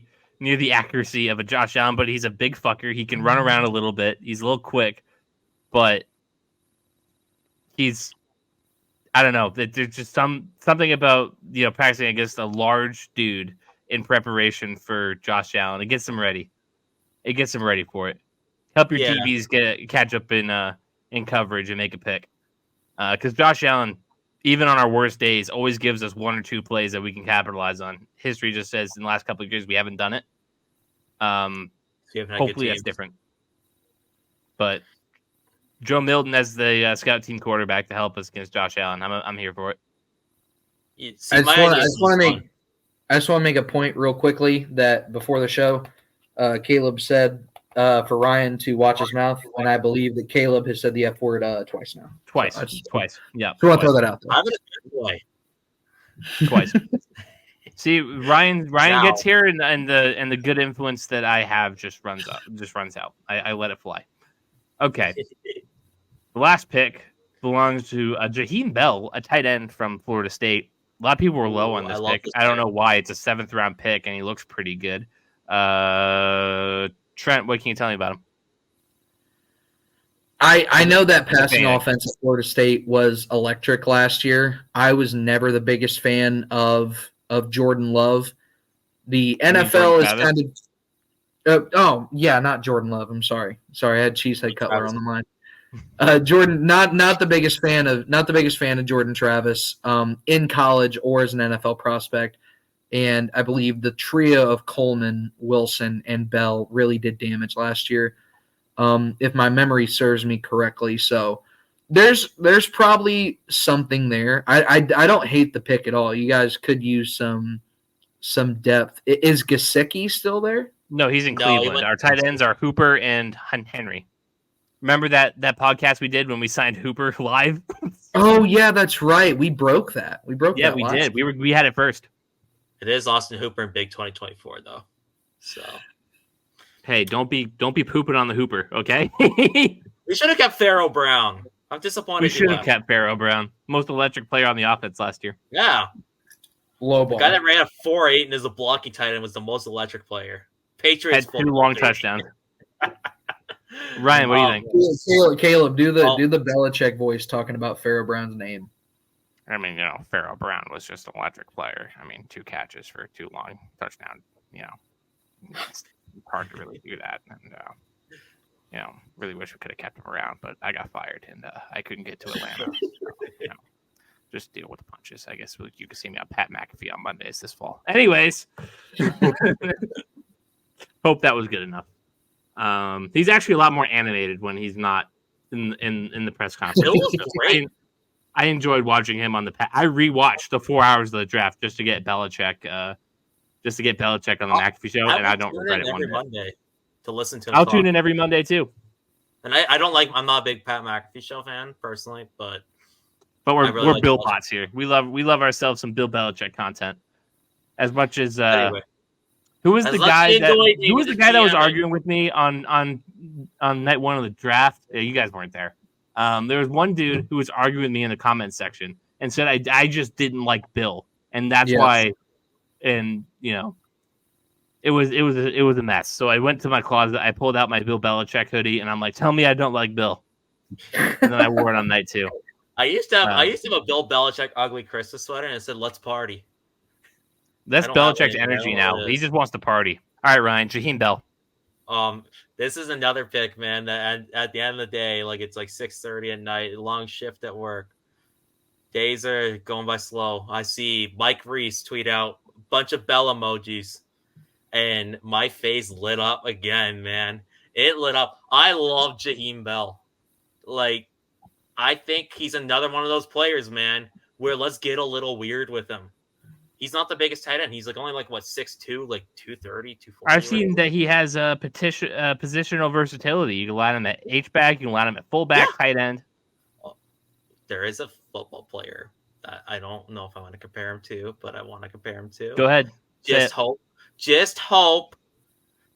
accuracy of a Josh Allen, but he's a big fucker. He can run around a little bit. He's a little quick, but I don't know. There's just something about practicing against a large dude in preparation for Josh Allen. It gets him ready. It gets him ready for it. Help your DBs catch up in coverage and make a pick. Because Josh Allen, even on our worst days, always gives us 1 or 2 plays that we can capitalize on. History just says in the last couple of years we haven't done it. Hopefully that's different. But Joe Milton as the scout team quarterback to help us against Josh Allen, I'm here for it. I just want to make a point real quickly that before the show, Caleb said for Ryan to watch his mouth, and I believe that Caleb has said the F word twice now. Twice. Yeah. So I want to throw that out there. I'm a good boy. Twice. See, Ryan gets here, and the good influence that I have just runs out. I let it fly. Okay. The last pick belongs to Jaheim Bell, a tight end from Florida State. A lot of people were low on this pick. I don't know why. It's a 7th round pick, and he looks pretty good. Trent, what can you tell me about him? I know that passing offense at Florida State was electric last year. I was never the biggest fan of Jordan Love. The NFL is kind of not Jordan Love. I'm sorry. I had Cheesehead Cutler on the mind. Jordan, not the biggest fan of Jordan Travis in college or as an NFL prospect. And I believe the trio of Coleman, Wilson, and Bell really did damage last year, if my memory serves me correctly. So there's probably something there. I don't hate the pick at all. You guys could use some depth. Is Gesicki still there? No, he's in Cleveland. Our tight ends are Hooper and Henry. Remember that podcast we did when we signed Hooper live? Oh yeah, that's right. We broke that. We did. We had it first. It is Austin Hooper in Big 2024 though. So hey, don't be pooping on the Hooper, okay? We should have kept Pharaoh Brown. I'm disappointed. We should have kept Pharaoh Brown, most electric player on the offense last year. Yeah, low ball. The guy that ran a 4.8 and is a blocking tight end was the most electric player. Patriots had 2 long touchdowns. Ryan, what do you think? Caleb, do the Belichick voice talking about Pharaoh Brown's name. I mean, Pharaoh Brown was just an electric player. I mean, 2 catches for too long, touchdown. It's hard to really do that. And, really wish we could have kept him around, but I got fired and I couldn't get to Atlanta. So, just deal with the punches. I guess you can see me on Pat McAfee on Mondays this fall. Anyways, hope that was good enough. He's actually a lot more animated when he's not in the press conference. I enjoyed watching him on I rewatched the 4 hours of the draft just to get Belichick on the McAfee show, and I don't regret it one bit. Monday to listen to him I'll tune in every Monday too. And I'm not a big Pat McAfee show fan personally, but we're like Bill bots here. We love ourselves some Bill Belichick content as much as anyway. Who was the guy that was arguing with me on night 1 of the draft? You guys weren't there. There was one dude who was arguing with me in the comments section and said I just didn't like Bill, and that's why. And it was a mess. So I went to my closet, I pulled out my Bill Belichick hoodie, and I'm like, "Tell me I don't like Bill." And then I wore it on night 2. I used to have a Bill Belichick ugly Christmas sweater, and it said "Let's party." That's Belichick's energy now. He just wants to party. All right, Ryan, Jaheim Bell. This is another pick, man. That at the end of the day, it's 6:30 at night, long shift at work. Days are going by slow. I see Mike Reese tweet out a bunch of Bell emojis, and my face lit up again, man. It lit up. I love Jaheim Bell. I think he's another one of those players, man, where let's get a little weird with him. He's not the biggest tight end. He's only 6'2", 230, 240. I've seen that he has a positional versatility. You can line him at H-back, you can line him at fullback, tight end. There is a football player that I don't know if I want to compare him to, but I want to compare him to. Go ahead. Just hope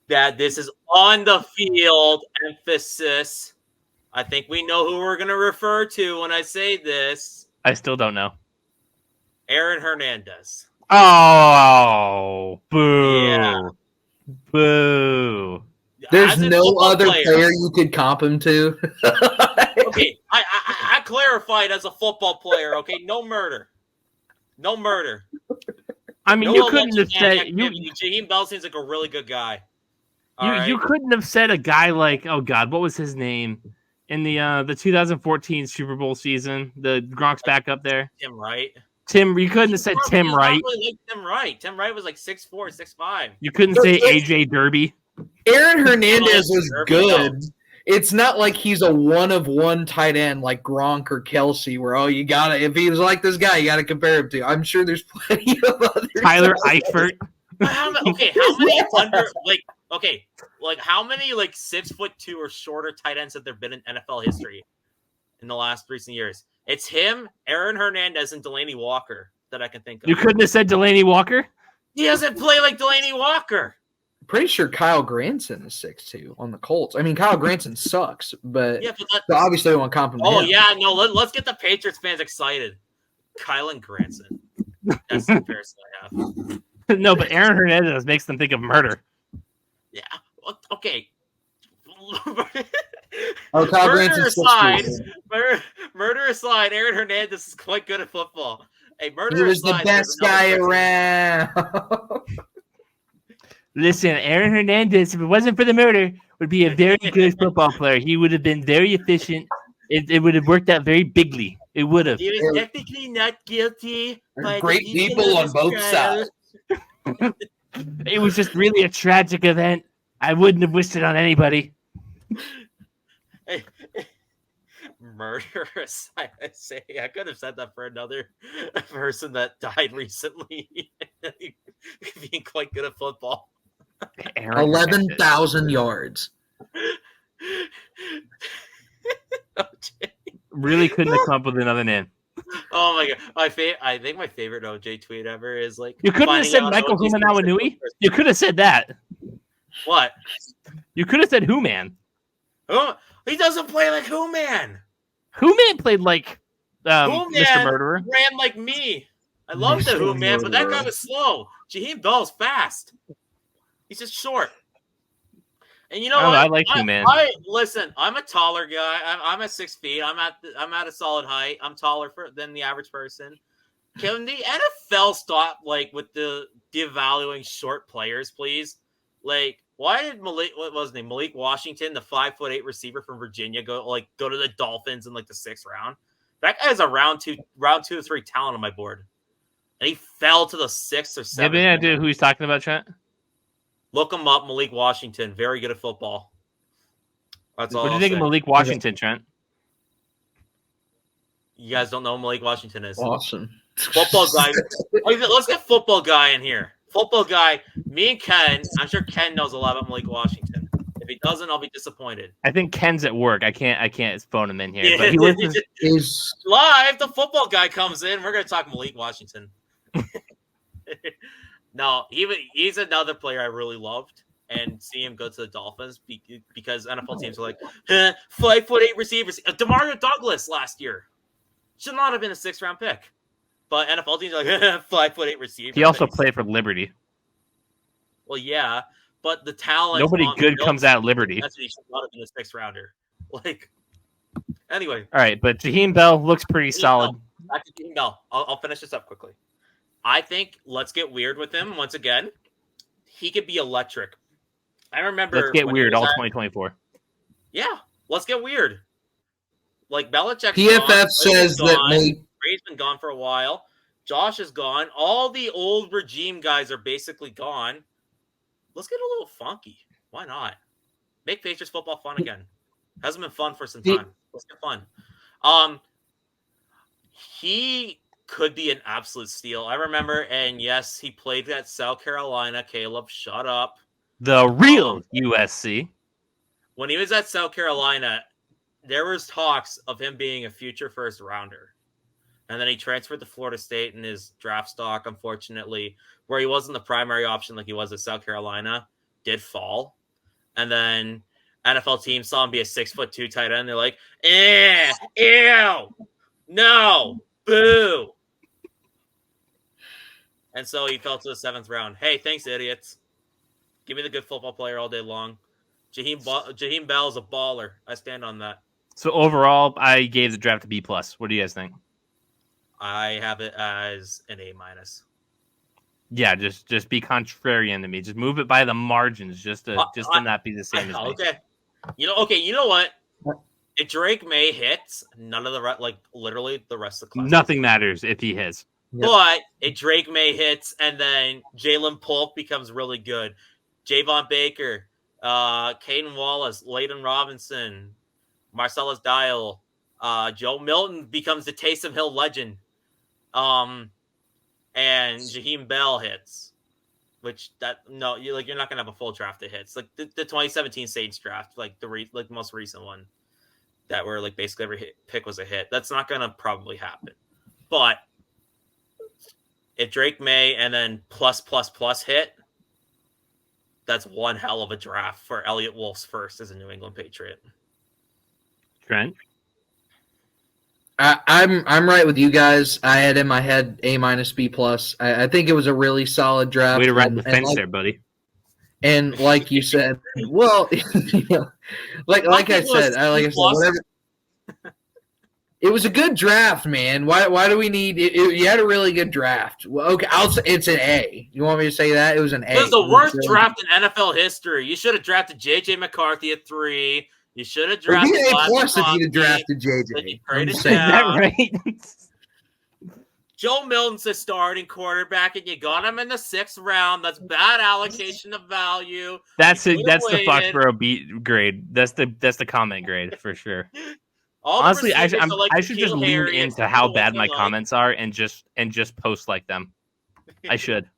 that this is on the field emphasis. I think we know who we're going to refer to when I say this. I still don't know. Aaron Hernandez. Oh, boo. Yeah. Boo. There's no other player you could comp him to. Okay, I clarified as a football player, okay? No murder. No murder. I mean, you couldn't have said... Jaheim Bell seems like a really good guy. You couldn't have said a guy like... Oh, God, what was his name? In the 2014 Super Bowl season, the Gronk's back up there. Tim Wright. You couldn't have said Tim Wright. Really Tim Wright. Tim Wright was 6'4", 6'5". You couldn't say AJ Derby. Aaron Hernandez was good. It's not like he's a one-of-one tight end like Gronk or Kelsey, where if he was like this guy, you gotta compare him to. I'm sure there's plenty of others. Tyler Eifert. How many 6'2" or shorter tight ends have there been in NFL history in the last recent years? It's him, Aaron Hernandez, and Delaney Walker that I can think of. You couldn't have said Delaney Walker? He doesn't play like Delaney Walker. Pretty sure Kyle Granson is 6'2" on the Colts. I mean, Kyle Granson sucks, but obviously I want to compliment him. Yeah, no, let's get the Patriots fans excited. Kyle and Granson. That's the comparison I have. No, but Aaron Hernandez makes them think of murder. Yeah, okay. Murder aside, Aaron Hernandez is quite good at football. He was the best guy around. Listen, Aaron Hernandez, if it wasn't for the murder, would be a very good football player. He would have been very efficient. It would have worked out very bigly. It would have. He was technically not guilty. Great people on both sides. It was just really a tragic event. I wouldn't have wished it on anybody. Murderous. I could have said that for another person that died recently. Being quite good at football. 11,000 yards. Really couldn't have come up with another name. Oh my god! I think my favorite OJ tweet ever is you couldn't have said Michael Humanawanui. You could have said that. What? You could have said Who Man. Oh, he doesn't play like Who Man. Who Man played like Who Man Mr. Murderer. Ran like me. I love the Who Man, but that guy was slow. Jaheim Bell's fast. He's just short. And you know Oh, what? I like you, man. Listen. I'm a taller guy. I'm at 6 feet. I'm at a solid height. I'm taller than the average person. Can the NFL stop with the devaluing short players, please? Why did Malik Washington, the 5'8" receiver from Virginia, go to the Dolphins in the 6th round? That guy is a round two or three talent on my board, and he fell to the 6th or 7th. You have any idea who he's talking about, Trent? Look him up, Malik Washington. Very good at football. That's all. What do you think of Malik Washington, Trent? You guys don't know who Malik Washington is? Awesome. Football guy. Let's get football guy in here. Football guy. Me and Ken. I'm sure Ken knows a lot about Malik Washington. If he doesn't, I'll be disappointed. I think Ken's at work. I can't phone him in here. But he listens. He's Live. The football guy comes in. We're gonna talk Malik Washington. No, he's another player I really loved, and see him go to the Dolphins because NFL teams are like 5'8" receivers. Demario Douglas last year should not have been a 6th round pick, but NFL teams are like 5'8" receiver. He also played for Liberty. Well, yeah, but the talent. Nobody good comes out of Liberty. That's what he should not have been a 6th rounder. Anyway. All right, but Jaheim Bell looks pretty solid. Back to Jaheim Bell. I'll finish this up quickly. I think let's get weird with him once again. He could be electric. I remember. Let's get weird all 2024. Yeah, let's get weird. Belichick. PFF says that Brady's been gone for a while. Josh is gone. All the old regime guys are basically gone. Let's get a little funky. Why not? Make Patriots football fun again. Hasn't been fun for some time. Let's get fun. He could be an absolute steal. I remember, and yes, he played at South Carolina. Caleb, shut up. The real USC. When he was at South Carolina, there was talks of him being a future 1st rounder. And then he transferred to Florida State, and his draft stock, unfortunately, where he wasn't the primary option like he was at South Carolina, did fall. And then NFL teams saw him be a 6'2" tight end. They're like, ew, no, boo. And so he fell to the 7th round. Hey, thanks, idiots. Give me the good football player all day long. Jaheim Bell is a baller. I stand on that. So overall, I gave the draft a B+. What do you guys think? I have it as an A-. Yeah, just be contrarian to me. Just move it by the margins, just to not be the same as me. Okay. You know what? If Drake Maye hits, none of the literally the rest of the class. Nothing matters if he hits. Yep. But if Drake Maye hits and then Jalen Polk becomes really good, Javon Baker, Caden Wallace, Layden Robinson, Marcellus Dial, Joe Milton becomes the Taysom Hill legend, and Jaheim Bell hits, which you're not gonna have a full draft of hits. The 2017 Saints draft, the most recent one, that where basically every pick was a hit. That's not gonna probably happen, but if Drake Maye and then plus hit, that's one hell of a draft for Elliott Wolf's first as a New England Patriot. Trent? I'm right with you guys. I had in my head A-, B+. I think it was a really solid draft. Way to ride the fence there, buddy. And like you said, well, like I said, whatever. It was a good draft, man. Why do we need it? You had a really good draft. Well, okay, it's an A. You want me to say that? It was an A. It was the worst draft in NFL history. You should have drafted J.J. McCarthy at 3. You should have drafted A+ if you'd have drafted J.J. Is that right? Joe Milton's a starting quarterback, and you got him in the 6th round. That's bad allocation of value. That's the Foxboro beat grade. That's the comment grade for sure. Honestly, I should just lean into how bad my comments are and just post like them. I should.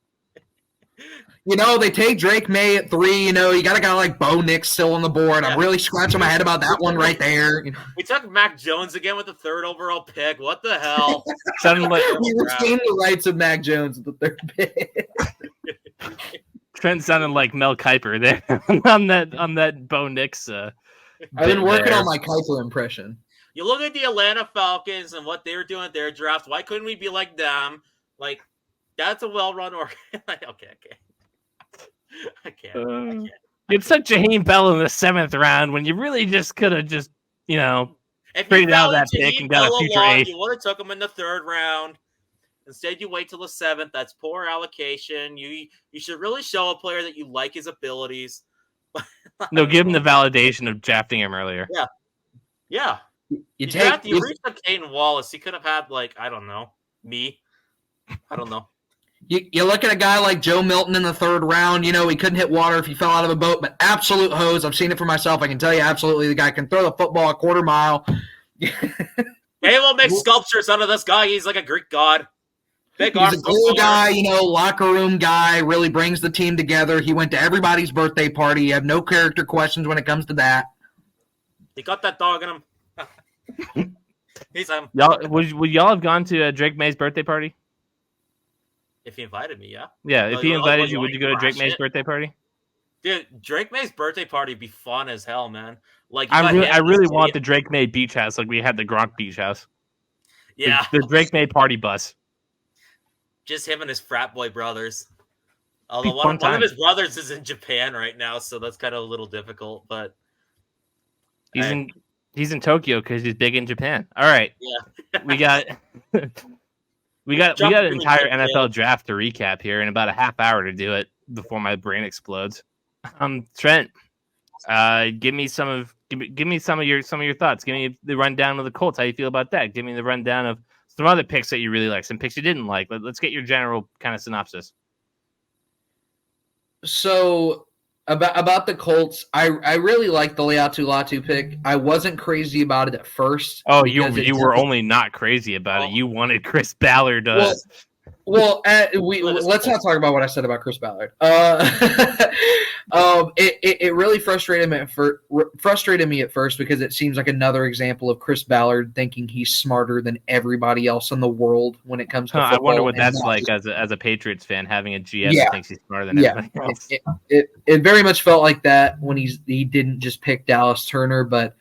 They take Drake Maye at 3. You got a guy like Bo Nix still on the board. I'm really scratching my head about that one right there. We took Mac Jones again with the 3rd overall pick. What the hell? We retained the rights of Mac Jones with the 3rd pick. Trent sounded like Mel Kiper there on that Bo Nix. I've been working on my Kiper impression. You look at the Atlanta Falcons and what they were doing at their draft. Why couldn't we be like them? That's a well-run organization. Okay. I can't. It's such Jaheim Bell in the 7th round when you really just could have just, traded out that pick and got a future 8th. You would have took him in the 3rd round. Instead, you wait till the 7th. That's poor allocation. You should really show a player that you like his abilities. No, give him the validation of drafting him earlier. Yeah. You reached up Caden Wallace. He could have had, I don't know, me. I don't know. You look at a guy like Joe Milton in the 3rd round. He couldn't hit water if he fell out of a boat, but absolute hose. I've seen it for myself. I can tell you absolutely the guy can throw the football a quarter mile. Hey, we'll make sculptures out of this guy. He's like a Greek god. He's a cool guy, locker room guy, really brings the team together. He went to everybody's birthday party. You have no character questions when it comes to that. He got that dog in him. He's Would y'all have gone to Drake Maye's birthday party? If he invited me, yeah. Yeah, if he invited you, would you go to Drake Maye's birthday party? Dude, Drake Maye's birthday party would be fun as hell, man. I really want the Drake Maye beach house like we had the Gronk beach house. Yeah. The Drake Maye party bus. Just him and his frat boy brothers. Although one of his brothers is in Japan right now, so that's kind of a little difficult, but he's in Tokyo because he's big in Japan. All right. Yeah. we got an entire NFL draft to recap here in about a half hour to do it before my brain explodes. Trent, give me some of your thoughts. Give me the rundown of the Colts. How you feel about that? Give me the rundown of some other picks that you really like, some picks you didn't like. Let's get your general kind of synopsis. So about the Colts, I really like the Leatu Latu pick. I wasn't crazy about it at first. Oh, you were only not crazy about it. You wanted Chris Ballard. Let's not talk about what I said about Chris Ballard. It really frustrated me at first because it seems like another example of Chris Ballard thinking he's smarter than everybody else in the world when it comes to football. I wonder what that's like as a Patriots fan, having a GM that thinks he's smarter than everybody else. It very much felt like that when he didn't just pick Dallas Turner, but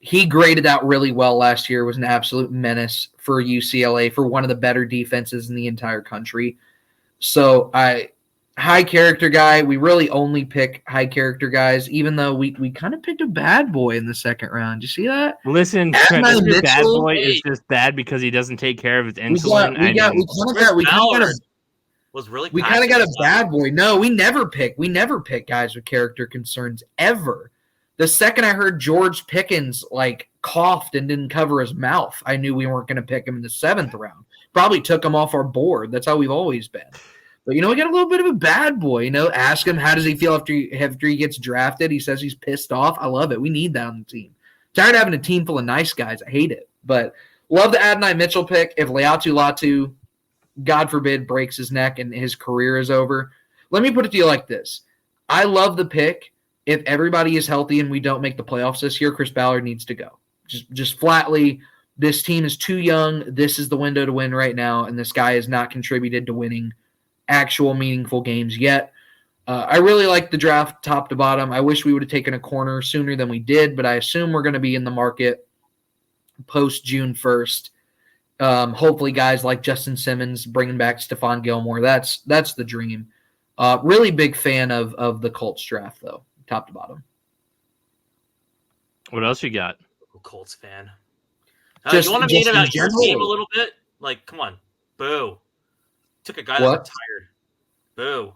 he graded out really well last year, was an absolute menace for UCLA, for one of the better defenses in the entire country. So high character guy. We really only pick high character guys, even though we kind of picked a bad boy in the 2nd round. You see that? Listen, Trent, this bad boy is just bad because he doesn't take care of his insulin. We kind of got a bad boy. No, we never pick guys with character concerns ever. The second I heard George Pickens coughed and didn't cover his mouth, I knew we weren't going to pick him in the 7th round. Probably took him off our board. That's how we've always been. But we got a little bit of a bad boy. Ask him how does he feel after he gets drafted. He says he's pissed off. I love it. We need that on the team. Tired of having a team full of nice guys. I hate it. But love the Adonai Mitchell pick. If Leatu Latu, God forbid, breaks his neck and his career is over, let me put it to you like this. I love the pick. If everybody is healthy and we don't make the playoffs this year, Chris Ballard needs to go. Just flatly, this team is too young. This is the window to win right now, and this guy has not contributed to winning actual meaningful games yet. I really like the draft top to bottom. I wish we would have taken a corner sooner than we did, but I assume we're going to be in the market post June 1st. Hopefully guys like Justin Simmons, bringing back Stephon Gilmore. That's the dream. Really big fan of the Colts draft, though. Top to bottom. What else you got? Colts fan. You want to meet about your team a little bit? Come on. Boo. Took a guy that retired. Boo.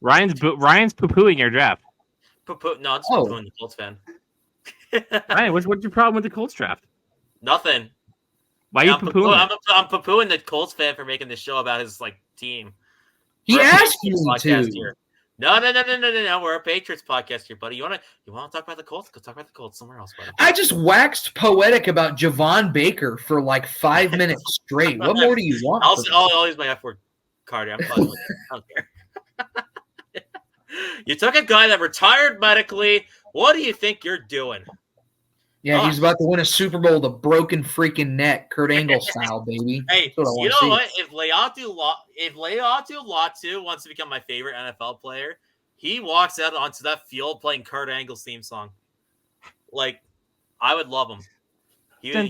Ryan's poo-pooing your draft. Poo-poo. No, it's poo-pooing the Colts fan. Ryan, what's your problem with the Colts draft? Nothing. Why are you poo-pooing? I'm poo-pooing the Colts fan for making this show about his team. He asked me to. Here. No. We're a Patriots podcast here, buddy. You want to talk about the Colts? Go talk about the Colts somewhere else, buddy. I just waxed poetic about Javon Baker for 5 minutes straight. What more do you want? I'll use my F-word card. I'm fucking with it. I don't care. You took a guy that retired medically. What do you think you're doing? Yeah, he's about to win a Super Bowl with a broken freaking neck, Kurt Angle style, baby. Hey, you know what? If Leatu Latu wants to become my favorite NFL player, he walks out onto that field playing Kurt Angle's theme song. I would love him. You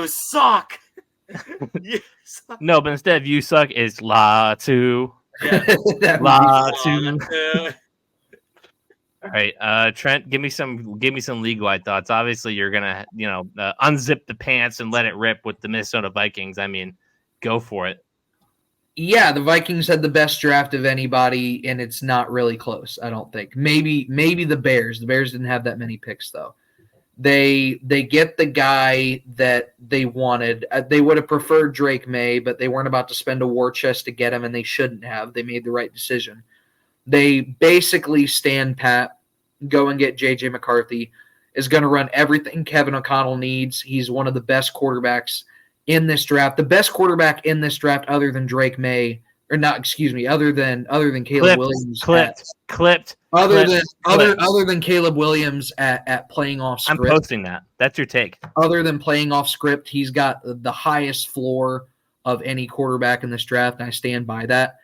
suck. No, but instead of you suck, it's Latu. Yeah. Latu. All right, Trent, give me some league-wide thoughts. Obviously, you're gonna, unzip the pants and let it rip with the Minnesota Vikings. I mean, go for it. Yeah, the Vikings had the best draft of anybody, and it's not really close, I don't think. Maybe the Bears. The Bears didn't have that many picks, though. They get the guy that they wanted. They would have preferred Drake Maye, but they weren't about to spend a war chest to get him, and they shouldn't have. They made the right decision. They basically stand pat, go and get J.J. McCarthy, is going to run everything Kevin O'Connell needs. He's one of the best quarterbacks in this draft. The best quarterback in this draft other than Drake Maye, or not, excuse me, other than Caleb Williams. Clipped. Other than Caleb Williams at playing off script. I'm posting that. That's your take. Other than playing off script, he's got the highest floor of any quarterback in this draft, and I stand by that.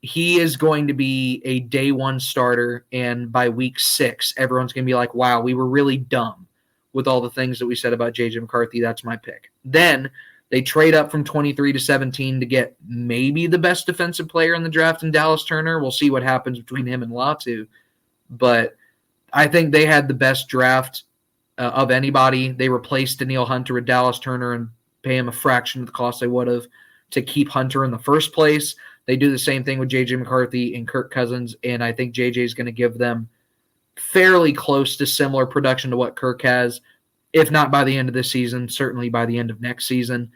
He is going to be a day one starter, and by week 6, everyone's going to be like, wow, we were really dumb with all the things that we said about J.J. McCarthy. That's my pick. Then they trade up from 23 to 17 to get maybe the best defensive player in the draft in Dallas Turner. We'll see what happens between him and Latu. But I think they had the best draft of anybody. They replaced Danielle Hunter with Dallas Turner and pay him a fraction of the cost they would have to keep Hunter in the first place. They do the same thing with J.J. McCarthy and Kirk Cousins, and I think J.J. is going to give them fairly close to similar production to what Kirk has, if not by the end of this season, certainly by the end of next season.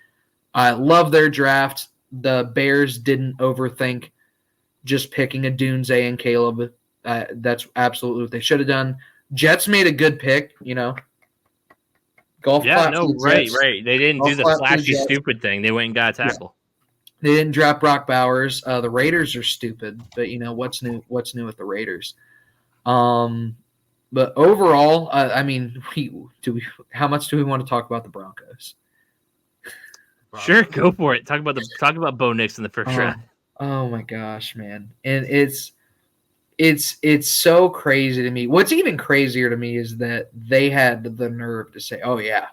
I love their draft. The Bears didn't overthink just picking a Dunze and Caleb. That's absolutely what they should have done. Jets made a good pick, Golf clap. Right. They didn't do the flashy, stupid thing. They went and got a tackle. Yeah. They didn't draft Brock Bowers. The Raiders are stupid, but what's new? What's new with the Raiders? But overall, I mean, how much do we want to talk about the Broncos? Sure, go for it. Talk about Bo Nix in the first round. Oh my gosh, man! And it's so crazy to me. What's even crazier to me is that they had the nerve to say, "Oh yeah,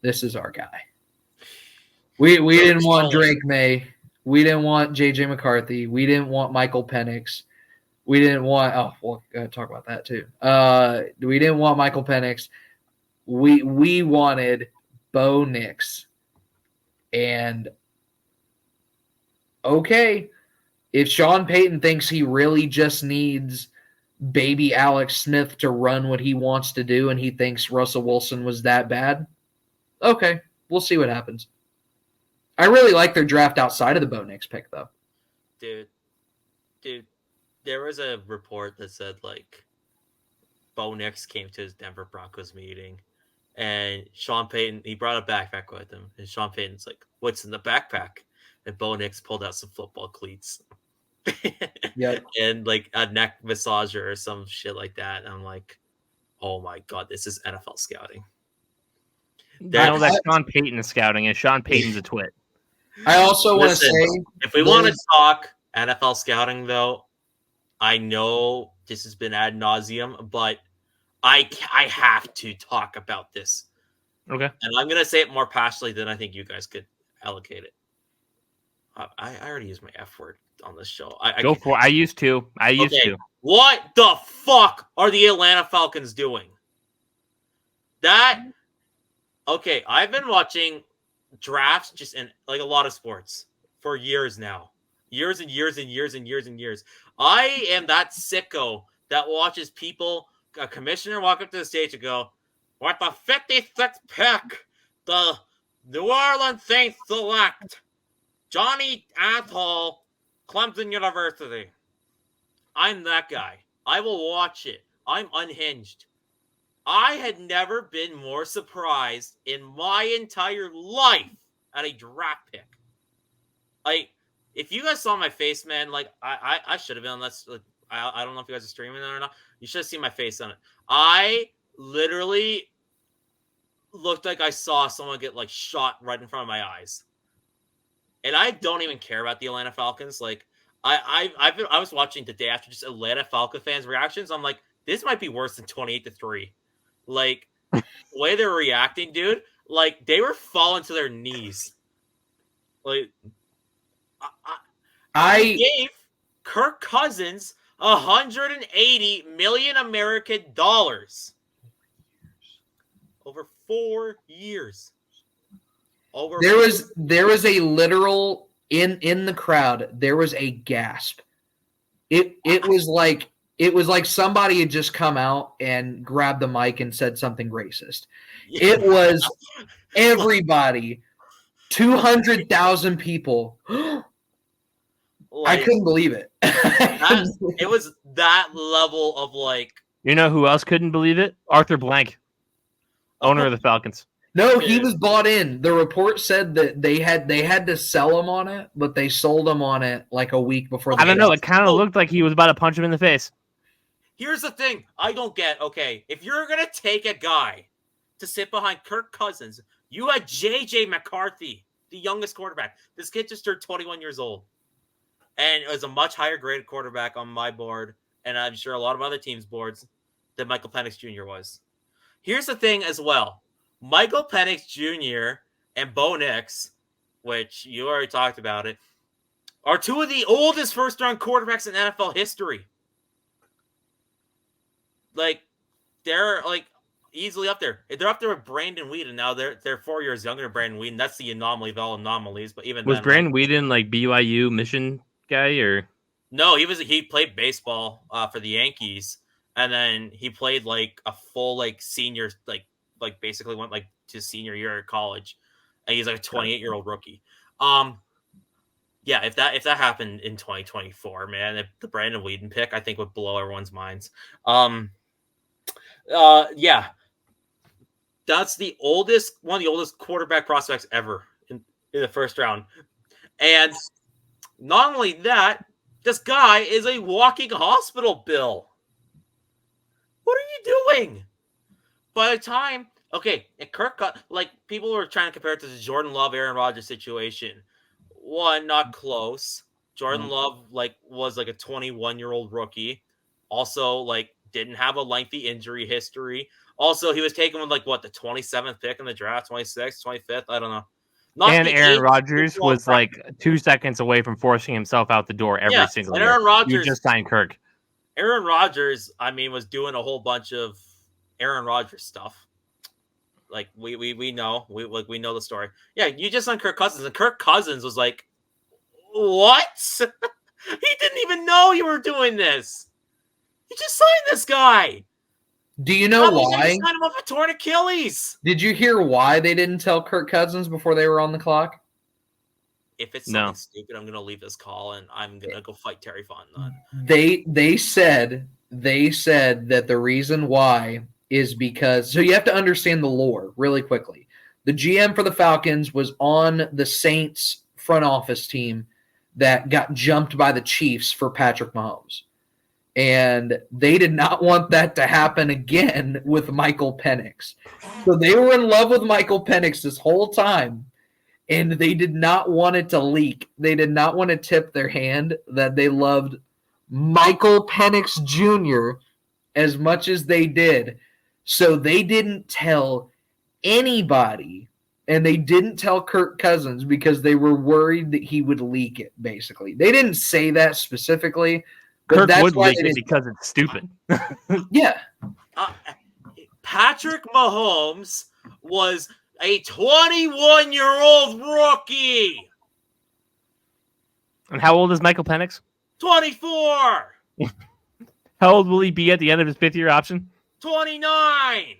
this is our guy." We didn't want Drake Maye. We didn't want J.J. McCarthy. We didn't want Michael Penix. We didn't want – we'll talk about that too. We didn't want Michael Penix. We wanted Bo Nix. And, okay, if Sean Payton thinks he really just needs baby Alex Smith to run what he wants to do and he thinks Russell Wilson was that bad, okay, we'll see what happens. I really like their draft outside of the Bo Nix pick, though. Dude, there was a report that said, Bo Nix came to his Denver Broncos meeting, and Sean Payton, he brought a backpack with him, and Sean Payton's like, what's in the backpack? And Bo Nix pulled out some football cleats. Yep. And, a neck massager or some shit like that. And I'm like, oh, my God, this is NFL scouting. That's Sean Payton scouting, and Sean Payton's a twit. I also want to say, if we want to talk NFL scouting, though, I know this has been ad nauseum, but I have to talk about this. Okay. And I'm going to say it more passionately than I think you guys could allocate it. I already used my F word on this show. Go for it. I used to. What the fuck are the Atlanta Falcons doing? Okay, I've been watching drafts just in a lot of sports for years now. Years and years and years and years and years. I am that sicko that watches a commissioner walk up to the stage and go, with the 56th pick, the New Orleans Saints select Johnny Asshole, Clemson University. I'm that guy. I will watch it. I'm unhinged. I had never been more surprised in my entire life at a draft pick. If you guys saw my face, man, I should have been on this. I don't know if you guys are streaming it or not. You should have seen my face on it. I literally looked like I saw someone get shot right in front of my eyes. And I don't even care about the Atlanta Falcons. I was watching the day after just Atlanta Falcon fans' reactions. I'm like, this might be worse than 28-3. The way they're reacting, dude, they were falling to their knees. Kirk Cousins, $180 million American dollars over 4 years. There was a literal in the crowd. There was a gasp. It was like somebody had just come out and grabbed the mic and said something racist. Yeah. It was everybody, 200,000 people. I couldn't believe it. It was that level of like. You know who else couldn't believe it? Arthur Blank, owner of the Falcons. No, he was bought in. The report said that they had to sell him on it, but they sold him on it like a week before. I don't know. It kind of looked like he was about to punch him in the face. Here's the thing I don't get. Okay, if you're going to take a guy to sit behind Kirk Cousins, you had J.J. McCarthy, the youngest quarterback. This kid just turned 21 years old. And it was a much higher graded quarterback on my board, and I'm sure a lot of other teams' boards, than Michael Penix Jr. was. Here's the thing as well. Michael Penix Jr. and Bo Nix, which you already talked about it, are two of the oldest first-round quarterbacks in NFL history. Like, they're like easily up there. They're up there with Brandon Whedon. Now they're 4 years younger than Brandon Whedon. That's the anomaly of all anomalies. But even was then, Brandon Whedon like BYU mission guy or no? He played baseball for the Yankees, and then he played like a full like senior like basically went like to senior year at college, and he's like a 28-year-old rookie. Yeah, if that happened in 2024, man, if the Brandon Whedon pick, I think would blow everyone's minds. Yeah, that's one of the oldest quarterback prospects ever in the first round, and not only that, this guy is a walking hospital bill. What are you doing? By the time, okay, and Kirk, like people were trying to compare it to the Jordan Love, Aaron Rodgers situation. One, not close. Jordan Love was like a 21-year-old rookie. Also, like didn't have a lengthy injury history. Also, he was taken with the 27th pick in the draft, 26th, 25th. I don't know. And Aaron Rodgers was like 2 seconds away from forcing himself out the door every single year. Aaron Rodgers, you just signed Kirk. Aaron Rodgers, I mean, was doing a whole bunch of Aaron Rodgers stuff. Like we know we know the story. Yeah, you just signed Kirk Cousins, and Kirk Cousins was like, "What? He didn't even know you were doing this. You just signed this guy." Do you know why? Signed him off a torn Achilles. Did you hear why they didn't tell Kirk Cousins before they were on the clock? If it's something stupid, I'm gonna leave this call and I'm gonna go fight Terry Fontenot. They said that the reason why is because, so you have to understand the lore really quickly. The GM for the Falcons was on the Saints front office team that got jumped by the Chiefs for Patrick Mahomes. And they did not want that to happen again with Michael Penix. So they were in love with Michael Penix this whole time, and they did not want it to leak. They did not want to tip their hand that they loved Michael Penix Jr. as much as they did. So they didn't tell anybody, and they didn't tell Kirk Cousins because they were worried that he would leak it, basically. They didn't say that specifically. Kirk would leak it because it's stupid. Yeah. Patrick Mahomes was a 21-year-old rookie. And how old is Michael Penix? 24. How old will he be at the end of his fifth-year option? 29.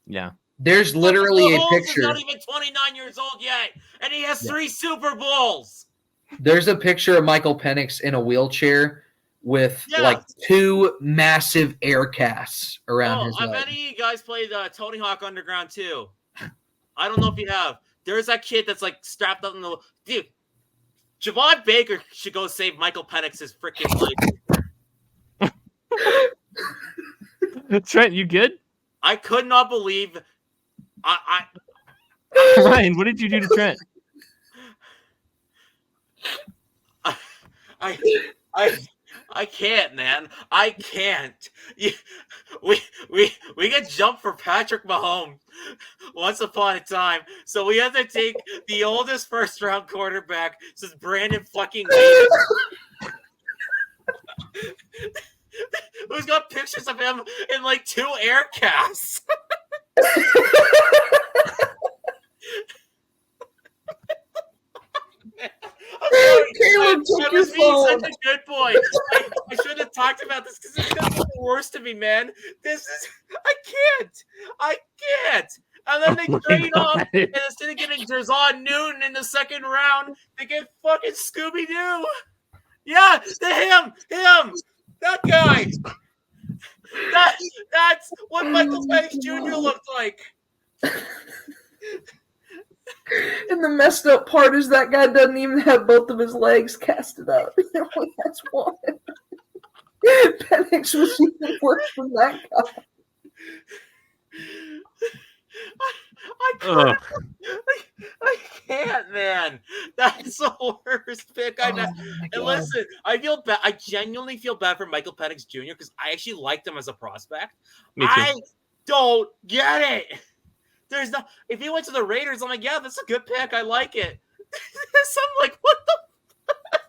Yeah. There's literally a picture. He's not even 29 years old yet, and he has 3 Super Bowls. There's a picture of Michael Penix in a wheelchair with 2 massive air casts around his head. I bet you guys played Tony Hawk Underground too. I don't know if you have. There's that kid that's like strapped up in the dude. Javon Baker should go save Michael Penix's freaking life. Trent, you good? I could not believe. Ryan, what did you do to Trent? I can't, man. I can't. We get jumped for Patrick Mahomes once upon a time, so we have to take the oldest first-round quarterback since Brandon fucking Whedon. Who's got pictures of him in like 2 air casts? Caleb took your phone. Such a good boy. I should have talked about this because it's gonna be the worst to me, man. I can't. And then they trade off, and instead of getting Jason Newton in the second round, they get fucking Scooby Doo. Yeah, him, that guy. That's what Michael Penix Jr. looked like. And the messed up part is that guy doesn't even have both of his legs casted up. He only has one. Penix was even worse than that guy. I can't, man. That's the worst pick I know. And listen, I feel bad. I genuinely feel bad for Michael Penix Jr. because I actually liked him as a prospect. Me too. I don't get it. There's no. If he went to the Raiders, I'm like, yeah, that's a good pick. I like it. So I'm like, what the fuck?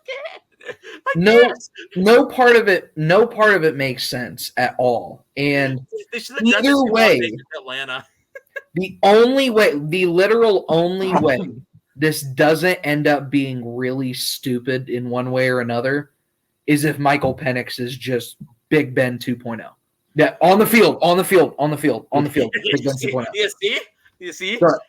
No part of it makes sense at all. And either way, Atlanta. the literal only way this doesn't end up being really stupid in one way or another is if Michael Penix is just Big Ben 2.0. Yeah, on the field. Big Ben 2.0. You see? But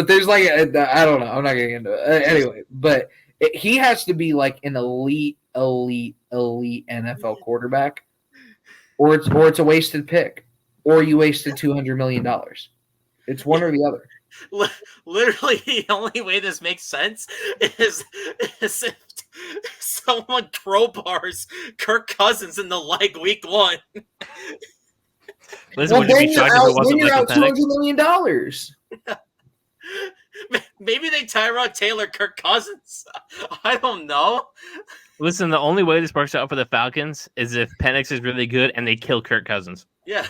there's like I don't know. I'm not getting into it anyway. But he has to be like an elite NFL quarterback, or it's a wasted pick, or you wasted $200 million. It's one or the other. Literally, the only way this makes sense is if someone crowbars Kirk Cousins in the leg week 1. Listen, would you be shocked if it wasn't Michael Penix? $200 million. Maybe they Tyrod Taylor Kirk Cousins. I don't know. Listen, the only way this works out for the Falcons is if Penix is really good and they kill Kirk Cousins. Yeah.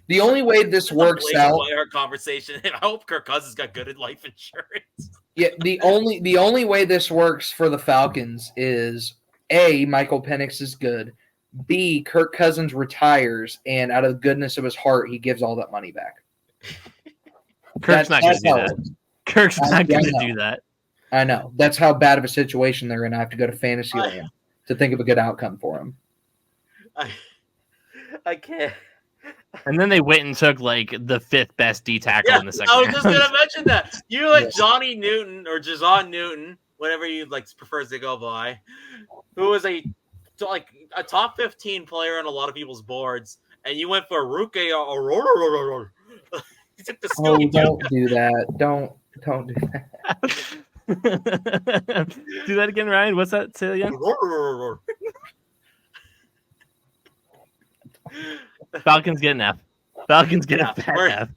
The only way this works out. Our conversation. I hope Kirk Cousins got good at life insurance. Yeah, the only way this works for the Falcons is A, Michael Penix is good. B, Kirk Cousins retires, and out of the goodness of his heart, he gives all that money back. Kirk's not going to do that. Kirk's not going to do that. I know. That's how bad of a situation they're in. I have to go to Fantasyland to think of a good outcome for him. I can't. And then they went and took like the 5th best D tackle in the second round. I was just going to mention that. You like Johnny Newton or Jason Newton, whatever you like prefers to go by, who was a top 15 player on a lot of people's boards, and you went for Ruke Aurora. You took the don't do that. Don't do that. Do that again, Ryan. What's that? Say it again. Falcons get an F. Falcons get a fat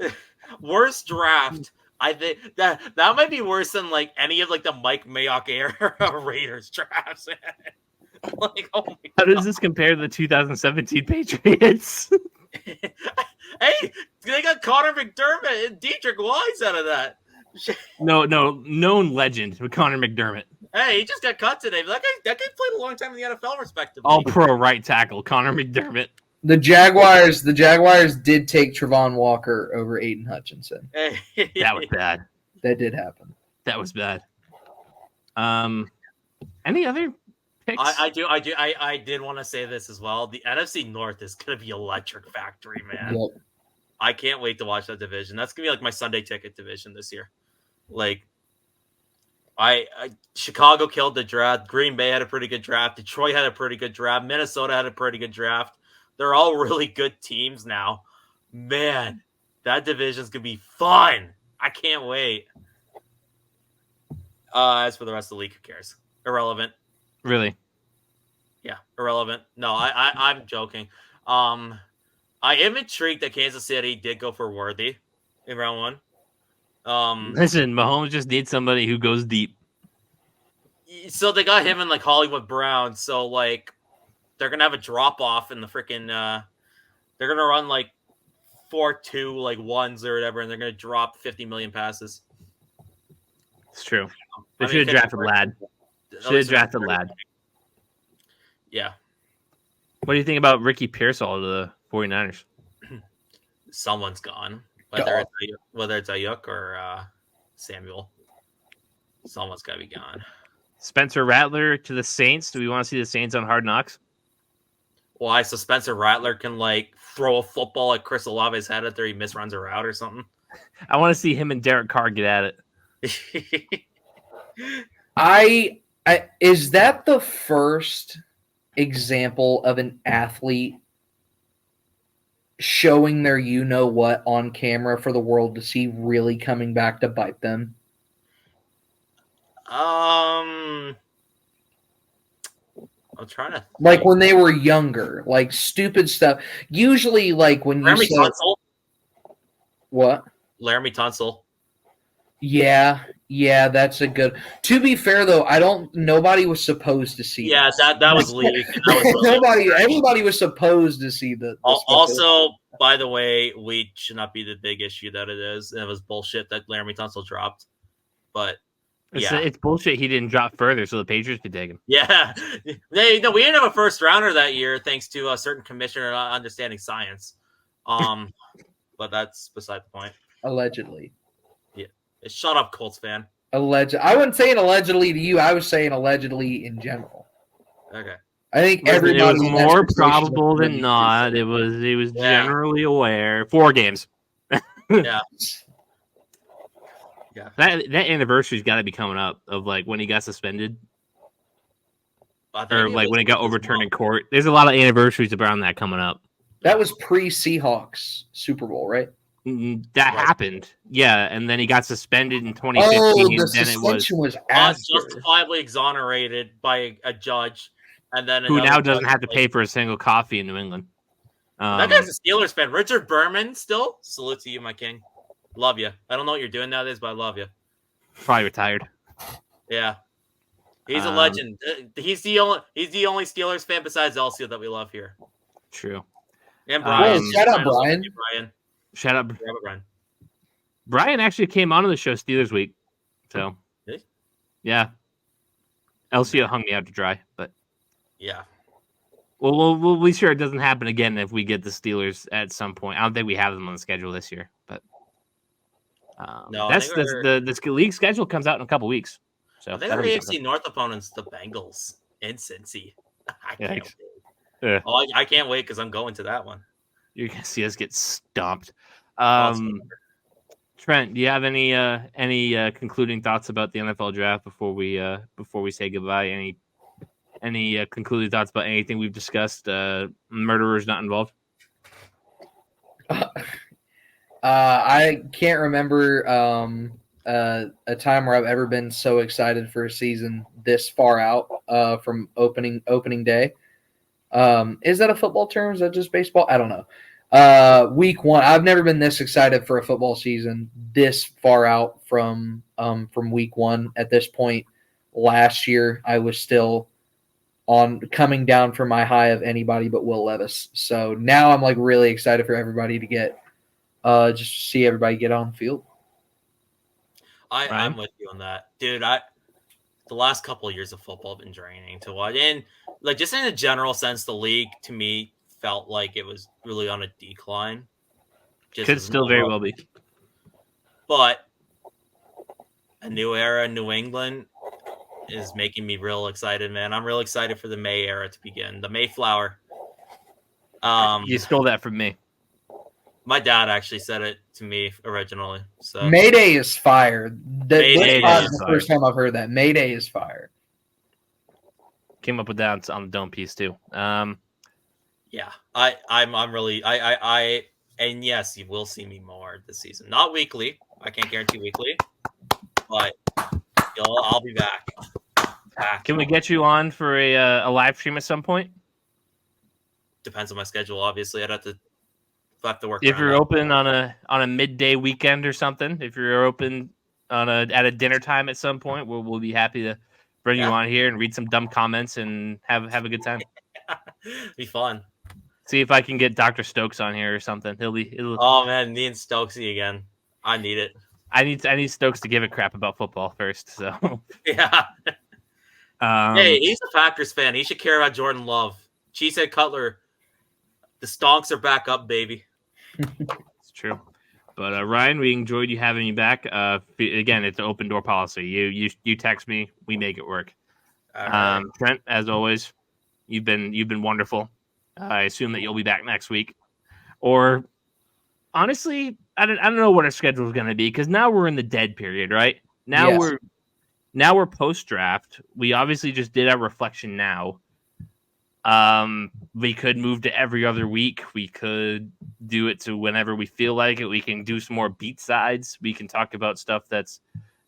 F. Worst draft. I think that might be worse than like any of like the Mike Mayock era Raiders drafts. Like, oh my God. How does this compare to the 2017 Patriots? Hey, they got Connor McDermott and Dietrich Wise out of that. No, known legend with Connor McDermott. Hey, he just got cut today. That guy played a long time in the NFL, respectively. All pro right tackle, Connor McDermott. The Jaguars did take Trevon Walker over Aiden Hutchinson. That was bad. That did happen. That was bad. Any other picks? I did want to say this as well. The NFC North is going to be electric factory, man. Yep. I can't wait to watch that division. That's going to be like my Sunday ticket division this year. Like, Chicago killed the draft. Green Bay had a pretty good draft. Detroit had a pretty good draft. Minnesota had a pretty good draft. They're all really good teams now. Man, that division's going to be fun. I can't wait. As for the rest of the league, who cares? Irrelevant. Really? Yeah, irrelevant. No, I'm joking. I am intrigued that Kansas City did go for Worthy in round 1. Listen, Mahomes just needs somebody who goes deep. So they got him in like Hollywood Brown. So like they're gonna have a drop off in the freaking. They're gonna run like 4-2 like ones or whatever, and they're gonna drop 50 million passes. It's true. They should have drafted Ladd. Should have drafted Ladd. Yeah. What do you think about Ricky Pearsall to the 49ers? Someone's gone. Whether it's Ayuk or Samuel. Someone's got to be gone. Spencer Rattler to the Saints. Do we want to see the Saints on Hard Knocks? Why? So Spencer Rattler can throw a football at Chris Olave's head after he misruns a route or something? I want to see him and Derek Carr get at it. Is that the first example of an athlete showing their you-know-what on camera for the world to see really coming back to bite them? I'm trying to think. When they were younger, stupid stuff. Usually, when Laramie Tunsil. What? Laramie Tunsil. Yeah, that's a good. To be fair, though, nobody was supposed to see. Yeah, that was leaked. Everybody was supposed to see the also, by the way, weight should not be the big issue that it is. It was bullshit that Laramie Tunsil dropped, but. It's bullshit he didn't drop further so the Patriots could take him. Yeah. We didn't have a first rounder that year thanks to a certain commissioner not understanding science. But that's beside the point. Allegedly. Yeah. Shut up, Colts fan. I wasn't saying allegedly to you. I was saying allegedly in general. Okay. I think everybody was more probable than not. He was generally aware. 4 games. Yeah. Yeah, that anniversary's got to be coming up of when he got suspended, or when he got overturned in court. There's a lot of anniversaries around that coming up. That was pre-Seahawks Super Bowl, right? That happened, yeah, and then he got suspended in 2015. Oh, the suspension was justifiably exonerated by a judge, and then who now doesn't have to pay for a single coffee in New England. That guy's a Steelers fan. Richard Berman, still salute to you, my king. Love you. I don't know what you're doing nowadays, but I love you. Probably retired. Yeah, he's a legend. He's the only Steelers fan besides Elcio that we love here. True. And Brian. Shout out Brian. Shout out Brian. Brian actually came onto the show Steelers week, so yeah. Elcio hung me out to dry, but yeah. Well, we'll be sure it doesn't happen again if we get the Steelers at some point. I don't think we have them on the schedule this year, but. No, the league schedule comes out in a couple weeks. So I think our AFC North opponents, the Bengals in Cincy. I can't wait. Yeah. Oh, I can't wait because I'm going to that one. You're gonna see us get stomped. Trent, do you have any concluding thoughts about the NFL draft before we say goodbye? Any concluding thoughts about anything we've discussed? Murderers not involved. I can't remember a time where I've ever been so excited for a season this far out from opening day. Is that a football term? Is that just baseball? I don't know. Week 1, I've never been this excited for a football season this far out from week 1. At this point, last year I was still coming down from my high of anybody but Will Levis. So now I'm really excited for everybody to get. Just see everybody get on the field. I'm with you on that, dude. The last couple of years of football have been draining to watch, and just in a general sense, the league to me felt like it was really on a decline. Could still very well be, but a new era in New England is making me real excited, man. I'm real excited for the May era to begin. The Mayflower. You stole that from me. My dad actually said it to me originally. So Mayday is fire. Mayday is the first time I've heard that. Mayday is fire. Came up with that on the dome piece too. Yeah, I'm really and yes, you will see me more this season. Not weekly. I can't guarantee weekly, but I'll be back. Can we get you on for a live stream at some point? Depends on my schedule. Obviously, I'd have to work. If you're open on a midday weekend or something, if you're open at a dinner time at some point, we'll be happy to bring you on here and read some dumb comments and have a good time. Be fun. See if I can get Dr. Stokes on here or something. He'll Oh man, me and Stokesy again. I need it. I need Stokes to give a crap about football first. So yeah. Hey, he's a Packers fan. He should care about Jordan Love. Cheesehead Cutler. The Stonks are back up, baby. It's true. But Ryan, we enjoyed you having you back. Again, it's an open door policy. You text me, we make it work. Right. Trent, as always, you've been wonderful. I assume that you'll be back next week, or honestly, I don't know what our schedule is going to be because now we're in the dead period, right? Now we're post draft. We obviously just did our reflection now. We could move to every other week. We could do it to whenever we feel like it. We can do some more beat sides. We can talk about stuff that's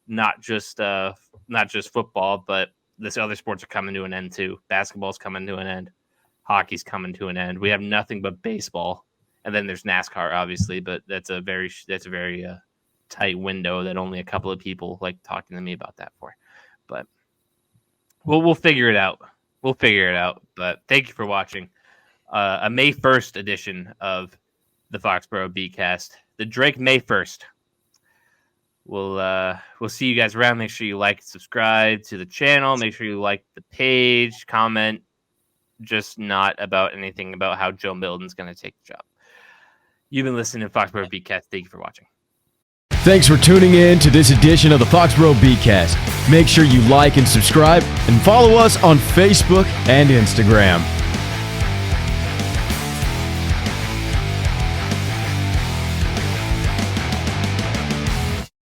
not just football, but this other sports are coming to an end too. Basketball's coming to an end. Hockey's coming to an end. We have nothing but baseball, and then there's NASCAR, obviously, but that's a very tight window that only a couple of people like talking to me about that for. But we'll figure it out. We'll figure it out. But thank you for watching a May 1st edition of the Foxboro BeatCast, the Drake Maye 1st. We'll see you guys around. Make sure you like and subscribe to the channel. Make sure you like the page, comment, just not about anything about how Joe Milton's going to take the job. You've been listening to Foxboro BeatCast. Thank you for watching. Thanks for tuning in to this edition of the Foxboro BeatCast. Make sure you like and subscribe and follow us on Facebook and Instagram.